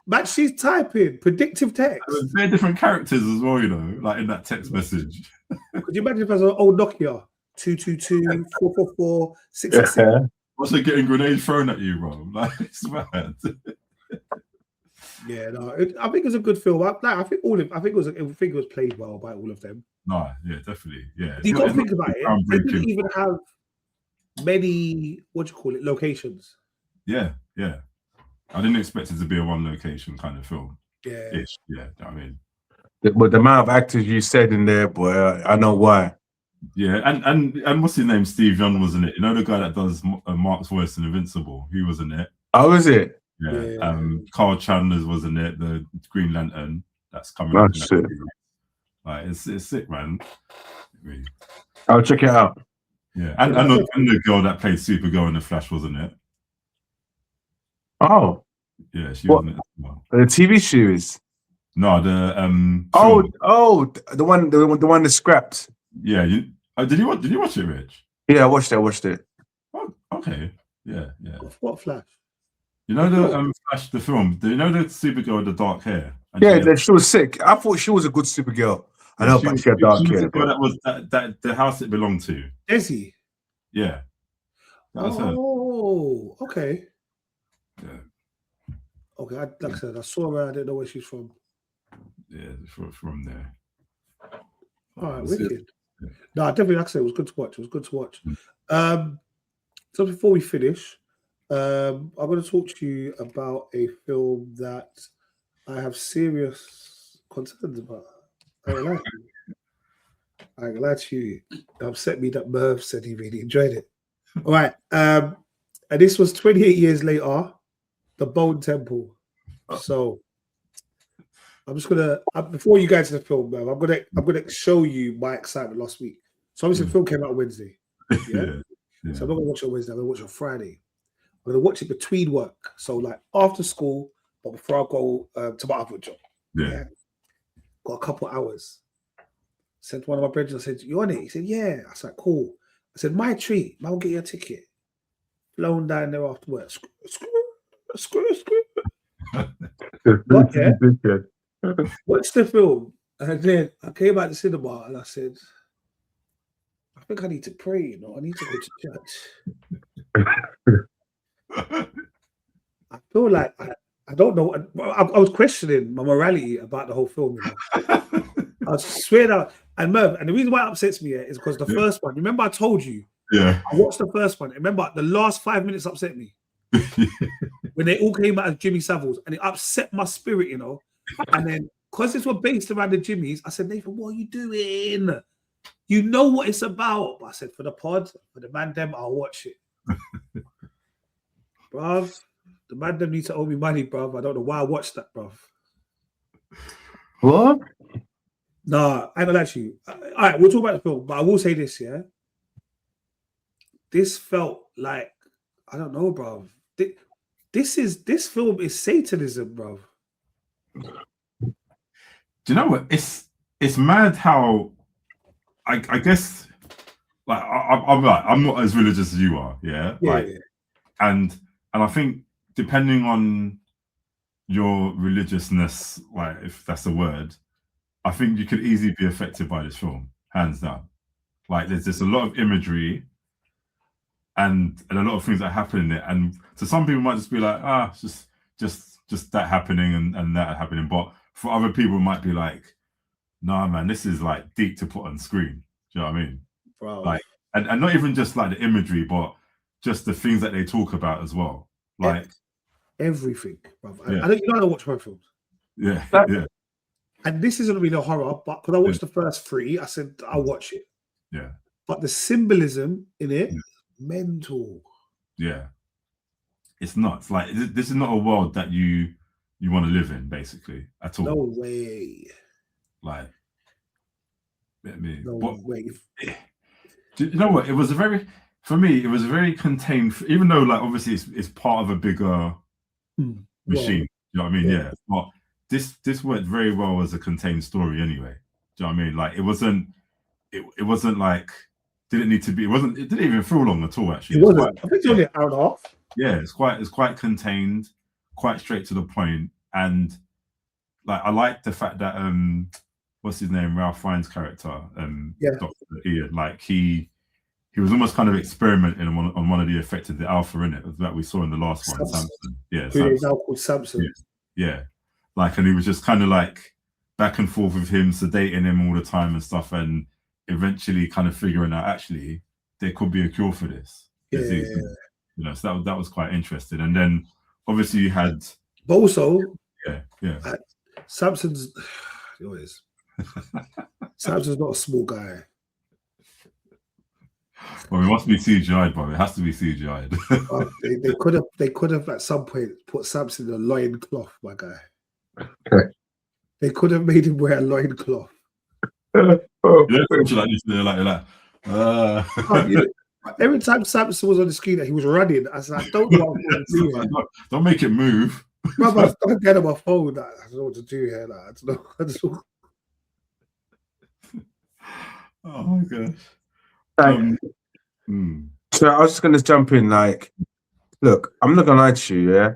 B: Man, she's typing predictive text.
C: There's very different characters as well, you know, like in that text message.
B: Could you imagine if it was an old Nokia 222 444 666?
C: What's it getting grenades thrown at you, bro? Like, it's mad.
B: Yeah, no, I think it's a good film. I think it was played well by all of them.
C: No, yeah, definitely, yeah.
B: You got to think about it. They didn't even have many, locations.
C: Yeah. I didn't expect it to be a one location kind of film.
B: Yeah.
C: I mean,
A: but the amount of actors you said in there, boy, I know why.
C: Yeah, and what's his name? Steve Young was in it. You know the guy that does Mark's voice in Invincible. He was in it.
A: Oh, is it?
C: Yeah. Carl Chandler's was in it. The Green Lantern that's coming.
A: Oh,
C: up
A: shit.
C: Like it's sick, man. Really.
A: I'll check it out.
C: Yeah, and the girl that played Supergirl in The Flash was in it.
A: Oh,
C: yeah, she was in it as well.
A: The TV series.
C: No, the
A: the one that scrapped.
C: Yeah, did you watch it, Rich?
A: Yeah, I watched it.
C: Oh, okay. Yeah.
B: What Flash?
C: You know the Flash, the film. Do you know the Supergirl with the dark hair?
A: And she was sick. I thought she was a good Supergirl. I know, but she had dark hair.
C: The girl that was that the house it belonged to.
B: Desi.
C: Yeah. That was her.
B: Oh, okay.
C: Yeah.
B: Okay, like I said, I saw her. I didn't know where she's from.
C: Yeah, from there.
B: All right, wicked. Yeah. No, definitely, like I said, it was good to watch. So before we finish, I'm going to talk to you about a film that I have serious concerns about. I ain't gonna lie to you. It upset me that Merv said he really enjoyed it. All right, and this was 28 years later, The Bone Temple. So I'm just gonna before you go to the film, man, I'm gonna show you my excitement last week. So obviously the film came out on Wednesday. Yeah. So I'm not gonna watch it on Wednesday. I'm gonna watch it on Friday. I'm gonna watch it between work, so like after school, but before I go to my other job.
C: Yeah.
B: Got a couple hours. Sent one of my brothers. I said, "You on it?" He said, "Yeah." I was like, "Cool." I said, "My treat. I'll get you a ticket." Flown down there after work. Screw. Got there. Watched the film, and then I came out the cinema and I said, "I think I need to pray. You know, I need to go to church." I feel like I don't know. I was questioning my morality about the whole film. You know? I swear that. And Merv, and the reason why it upsets me is because the first one. Remember, I told you.
C: Yeah.
B: I watched the first one. Remember, the last 5 minutes upset me when they all came out as Jimmy Saviles, and it upset my spirit. You know, and then because this was based around the Jimmys, I said, "Nathan, what are you doing? You know what it's about." But I said, "For the pod, for the man them, I'll watch it." Bruv, the man them need to owe me money, bruv. I don't know why I watched that, bruv.
A: What?
B: Nah, I ain't gonna lie to you. All right, we'll talk about the film, but I will say this, yeah. This felt like, I don't know, bruv. This film is Satanism, bruv.
C: Do you know what? It's mad how I guess like I'm not as religious as you are, yeah. And I think depending on your religiousness, like if that's a word, I think you could easily be affected by this film, hands down. Like there's just a lot of imagery and a lot of things that happen in it, and to some people might just be like, it's just that happening and that happening, but for other people it might be like, nah, man, this is like deep to put on screen. Do you know what I mean?
B: Bro.
C: Like, and not even just like the imagery, but just the things that they talk about as well. Like
B: everything, bro.
C: Yeah.
B: I don't watch horror films.
C: Yeah.
B: And this isn't really a horror, but because I watched the first 3, I said I'll watch it.
C: Yeah.
B: But the symbolism in it, mental.
C: Yeah. It's nuts. Like this is not a world that you want to live in, basically, at all.
B: No way.
C: Like,
B: no way.
C: Do you know what? It was for me, it was very contained, even though like obviously it's part of a bigger machine. You know what I mean? Yeah. But this worked very well as a contained story anyway. Do you know what I mean? Like it wasn't like it didn't even feel long at all, actually.
B: It wasn't. I think it's only an hour and a half.
C: Yeah, it's quite contained, quite straight to the point. And like I like the fact that what's his name? Ralph Fiennes' character, Dr. Ian, like he was almost kind of experimenting on one of the effects of the alpha in it that we saw in the last one, Samson. Yeah,
B: who is now called Samson.
C: Yeah. Like, and he was just kind of like back and forth with him, sedating him all the time and stuff, and eventually kind of figuring out actually there could be a cure for this disease. You know, so that was quite interesting. And then obviously you had,
B: but also Samson's always Samson's not a small guy.
C: Well, it must be CGI'd, but it has to be CGI'd.
B: They could have at some point put Samson in a loin cloth, my guy.
A: Okay.
B: They could have made him wear a loin cloth. Every time Samson was on the screen, he was running. I was like, I don't know what I'm going to do here.
C: Don't make it move.
B: Brother, don't get on my phone. I don't know what to do here. I don't know.
C: Oh my gosh.
A: So I was just going to jump in. Like, look, I'm not going to lie to you. Yeah,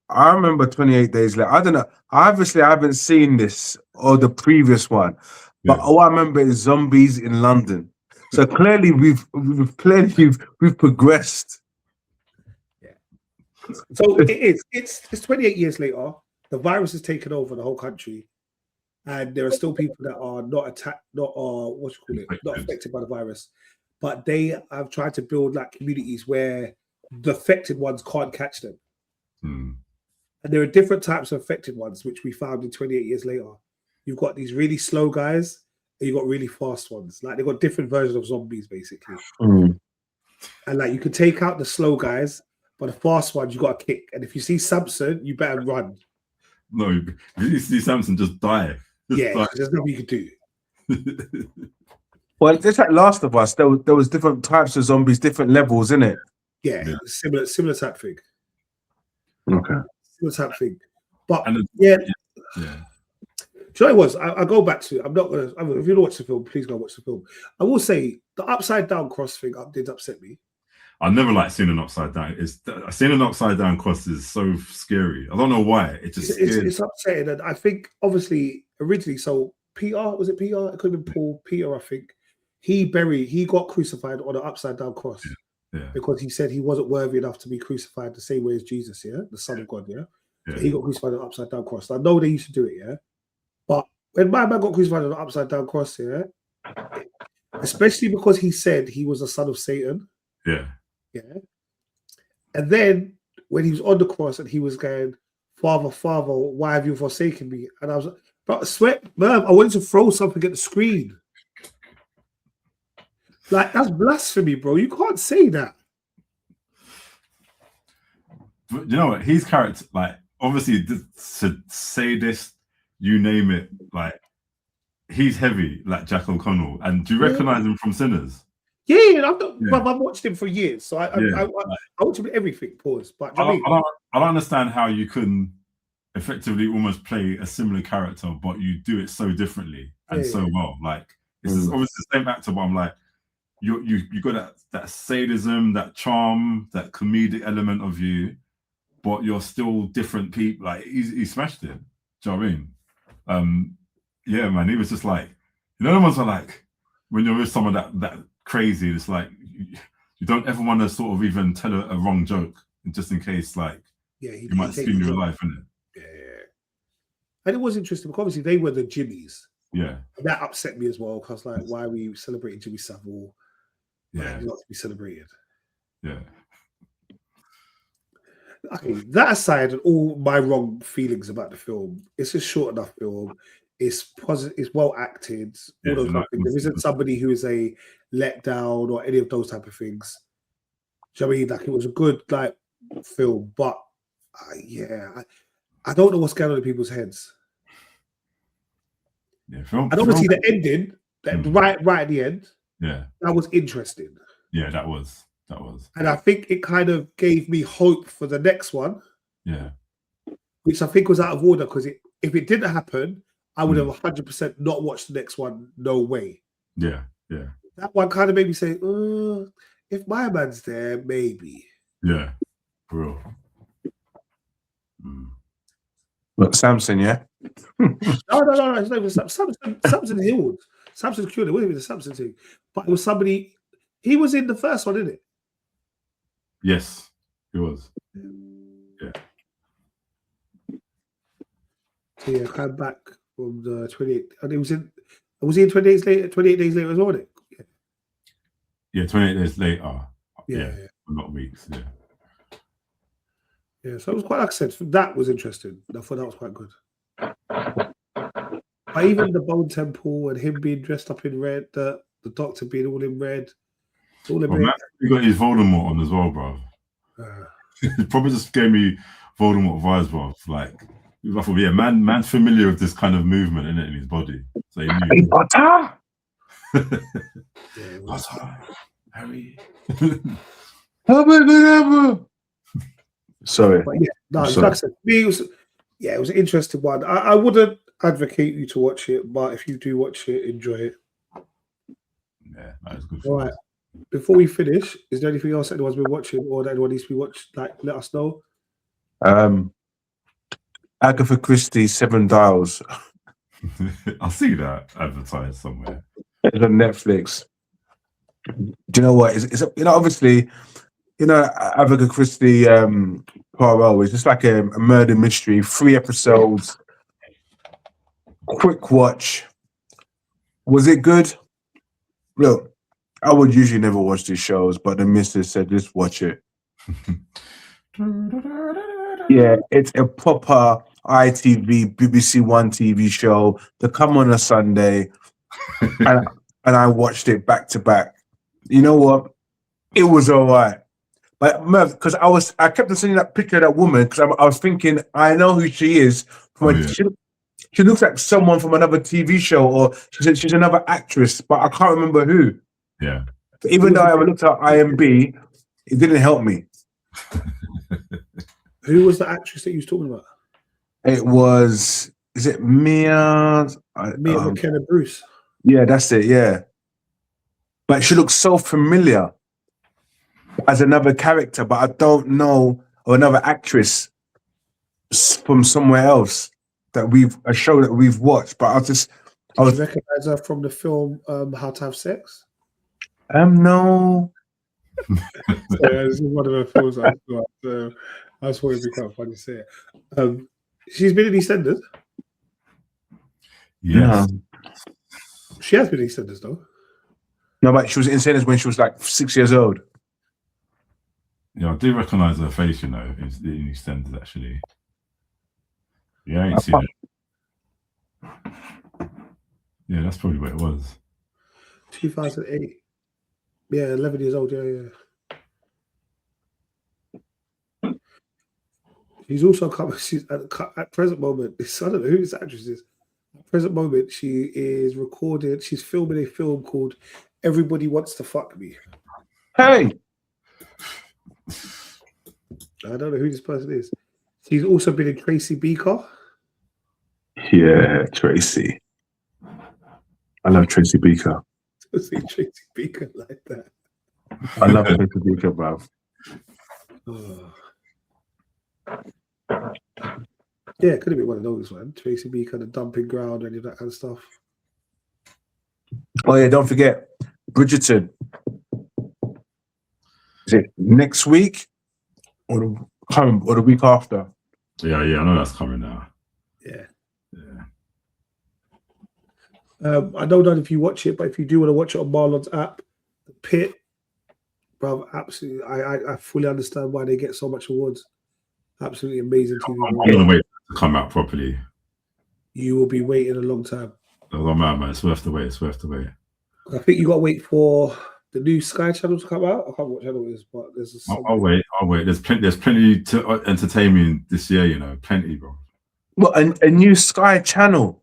A: I remember 28 Days Later. I don't know. Obviously, I haven't seen this or the previous one, but all I remember is zombies in London. So clearly, we've progressed.
B: Yeah. So it is. It's 28 years later. The virus has taken over the whole country, and there are still people that are not affected by the virus. But they have tried to build like communities where the affected ones can't catch them. And there are different types of affected ones, which we found in 28 years later. You've got these really slow guys, and you've got really fast ones. Like they've got different versions of zombies, basically. And like you can take out the slow guys, but the fast ones, you got to kick. And if you see Samson, you better run.
C: No, you see Samson just die.
B: Yeah, there's nothing you could do.
A: Well, it's like Last of Us. There was different types of zombies, different levels, in it.
B: Yeah, similar type thing.
A: Okay.
B: Similar type thing. But
C: yeah.
B: Do you know what it was? I go back to. I'm not gonna. If you don't watch the film, please go watch the film. I will say the upside down cross thing did upset me.
C: I never like seeing an upside down. Seeing an upside down cross is so scary. I don't know why. It's
B: upsetting, and I think obviously originally. So Peter, was it Peter? It could have been Paul. Peter, I think he got crucified on an upside down cross.
C: Yeah.
B: Because he said he wasn't worthy enough to be crucified the same way as Jesus. Yeah, the Son of God. Yeah. So he got crucified on an upside down cross. I know they used to do it. Yeah. But when my man got crucified on an upside down cross, yeah, especially because he said he was a son of Satan.
C: Yeah.
B: Yeah. And then when he was on the cross and he was going, Father, Father, why have you forsaken me? And I was like, but I swear, man, I wanted to throw something at the screen. Like, that's blasphemy, bro. You can't say that.
C: But you know what? His character, like, obviously, to say this, you name it, like, he's heavy, like Jack O'Connell. And do you recognize him from Sinners?
B: Yeah, I've watched him for years, so I watch him in everything. Pause. But
C: I don't understand how you can effectively almost play a similar character, but you do it so differently and so well. Like, it's obviously the same actor, but I'm like, you got that sadism, that charm, that comedic element of you, but you're still different people. Like, he smashed it. Do you know what I mean? Yeah, man. He was just like, you know, the ones are like, when you're with someone that crazy, it's like you don't ever want to sort of even tell a wrong joke, just in case, like, you might spin your life, innit?
B: Yeah. And it was interesting because obviously they were the Jimmies.
C: Yeah.
B: And that upset me as well, because like, why are we celebrating Jimmy Savile?
C: Yeah.
B: Not to be celebrated.
C: Yeah.
B: Okay, that aside, and all my wrong feelings about the film, it's a short enough film. It's positive. It's well acted. All those kind of things. There isn't somebody who is a letdown or any of those type of things. Do you know what I mean? Like, it was a good film, but I don't know what's going on in people's heads.
C: Yeah,
B: and obviously the ending, right at the end.
C: Yeah,
B: that was interesting.
C: Yeah, that was.
B: And I think it kind of gave me hope for the next one.
C: Yeah,
B: which I think was out of order, because if it didn't happen, I would have 100% not watched the next one. No way.
C: Yeah.
B: That one kind of made me say, if my man's there, maybe.
C: Yeah, for real.
A: Look, Samson, yeah?
B: No. It's not even Samson healed. Samson cured it. It wasn't even the Samson thing. But it was somebody, he was in the first one, isn't it?
C: Yes, he was. Yeah.
B: So yeah, came back from the 28. And he was he in 28 days later? 28 days later as well, wasn't it?
C: Yeah, 28 days later.
B: Yeah.
C: Not weeks. Yeah.
B: Yeah, so it was quite, like I said, that was interesting. I thought that was quite good. But even the Bone Temple and him being dressed up in red, the Doctor being all in red. All in red.
C: Man, you got his Voldemort on as well, bro. It probably just gave me Voldemort vibes, bro. Like, I thought, yeah, man's familiar with this kind of movement in his body. So he knew.
A: Potter!
C: Potter! Harry.
A: Sorry.
B: But like I said, it was an interesting one. I wouldn't advocate you to watch it, but if you do watch it, enjoy it.
C: Yeah, that is good.
B: All right. Before we finish, is there anything else anyone's been watching or that anyone needs to be watched? Like, let us know.
A: Agatha Christie, 7 Dials.
C: I see that advertised somewhere.
A: It's on Netflix. Do you know what? It's obviously, Agatha Christie, Poirot is just like a murder mystery. 3 episodes, quick watch. Was it good? Look, I would usually never watch these shows, but the missus said, just watch it. Yeah, it's a proper ITV, BBC One TV show that come on a Sunday, and I watched it back to back. You know what? It was all right. But Merv, because I kept on seeing that picture of that woman, because I was thinking, I know who she is She looks like someone from another TV show, or she's another actress, but I can't remember who.
C: Yeah.
A: Even though I looked at IMB, it didn't help me.
B: Who was the actress that you was talking about?
A: It was, is it Mia?
B: Mia McKenna Bruce.
A: Yeah, that's it, yeah. But she looks so familiar as another character, but I don't know, or another actress from somewhere else that a show that we've watched. But I was
B: recognize her from the film How to Have Sex?
A: No.
B: Yeah, this is one of her films I thought. I thought it'd be quite funny to say it. She's been in EastEnders.
C: Yes.
A: No.
B: She has been in EastEnders though.
A: No, but she was in EastEnders when she was like 6 years old.
C: Yeah, I do recognise her face, you know, in EastEnders actually. Yeah, I ain't seen it. Yeah, that's probably what it was.
B: 2008. Yeah, 11 years old. Yeah. She's also coming. She's at present moment. I don't know who this actress is. At present moment, she is recording. She's filming a film called "Everybody Wants to Fuck Me."
A: Hey,
B: I don't know who this person is. She's also been in Tracy Beaker.
A: Yeah, Tracy. I love Tracy Beaker.
B: I see Tracy Beaker like that.
A: I love Tracy Beaker, bro.
B: Oh. Yeah, it could have been one of those, man. Tracy Beaker, the dumping ground, any of that kind of stuff.
A: Oh yeah, don't forget Bridgerton. Is it next week or the week after?
C: Yeah, I know that's coming now.
B: Yeah. I don't know if you watch it, but if you do want to watch it on Marlon's app, The Pit, bro, absolutely. I fully understand why they get so much awards. Absolutely amazing TV.
C: I'm gonna wait to come out properly.
B: You will be waiting a long time.
C: Oh man, it's worth the wait. It's worth the wait.
B: I think you got to wait for the new Sky channel to come out. I can't remember what channel it is, but there's.
C: I'll wait. There's plenty to entertain me this year. You know, plenty, bro.
A: Well, a new Sky channel.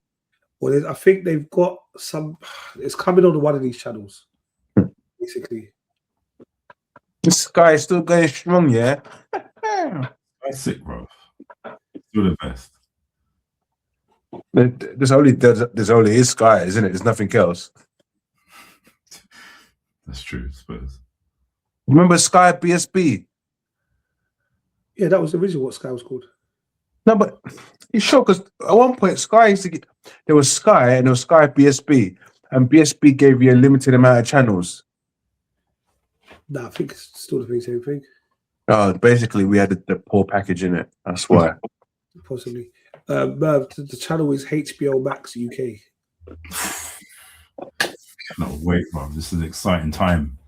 B: Well, I think they've got some. It's coming on one of these channels, basically.
A: The Sky is still going strong, yeah.
C: That's sick, bro. Still the best.
A: There's only Sky, isn't it? There's nothing else.
C: That's true, I suppose.
A: Remember Sky BSB?
B: Yeah, that was originally what Sky was called.
A: No, but it's sure because at one point Sky used to get, there was Sky and there was Sky BSB, and BSB gave you a limited amount of channels.
B: No, I think it's still the same thing.
A: Oh, basically we had the poor package in it. That's why.
B: Possibly. The channel is HBO Max UK.
C: No, wait, bro. This is an exciting time.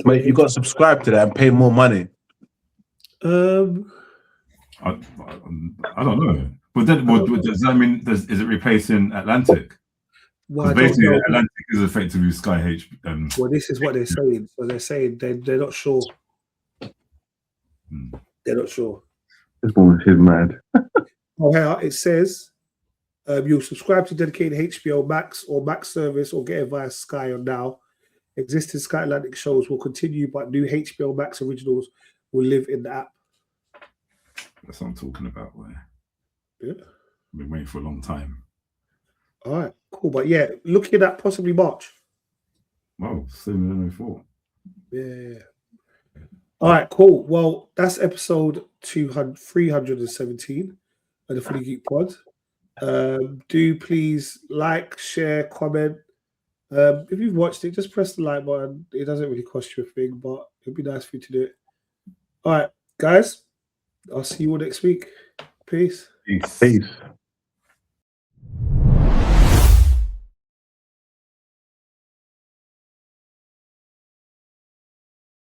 A: But you got to subscribe to that and pay more money.
C: I don't know. But then, does that mean? Is it replacing Atlantic?
B: Well,
C: basically, Atlantic is effectively Sky H.
B: Well, this is what they're saying. So they're saying they're not sure. They're not sure.
A: This woman is mad.
B: Oh, yeah, it says you'll subscribe to dedicated HBO Max or Max service or get it via Sky or Now. Existing Sky Atlantic shows will continue, but new HBO Max originals will live in the app.
C: That's what I'm talking about.
B: Yeah.
C: I've been waiting for a long time.
B: All right, cool. But yeah, looking at possibly March.
C: Wow, sooner than we thought.
B: Yeah. All right, cool. Well, that's episode 317 of the Fully Geek Pod. Do please like, share, comment. If you've watched it, just press the like button. It doesn't really cost you a thing, but it'd be nice for you to do it. All right, guys. I'll see you all next week. Peace.
A: Peace.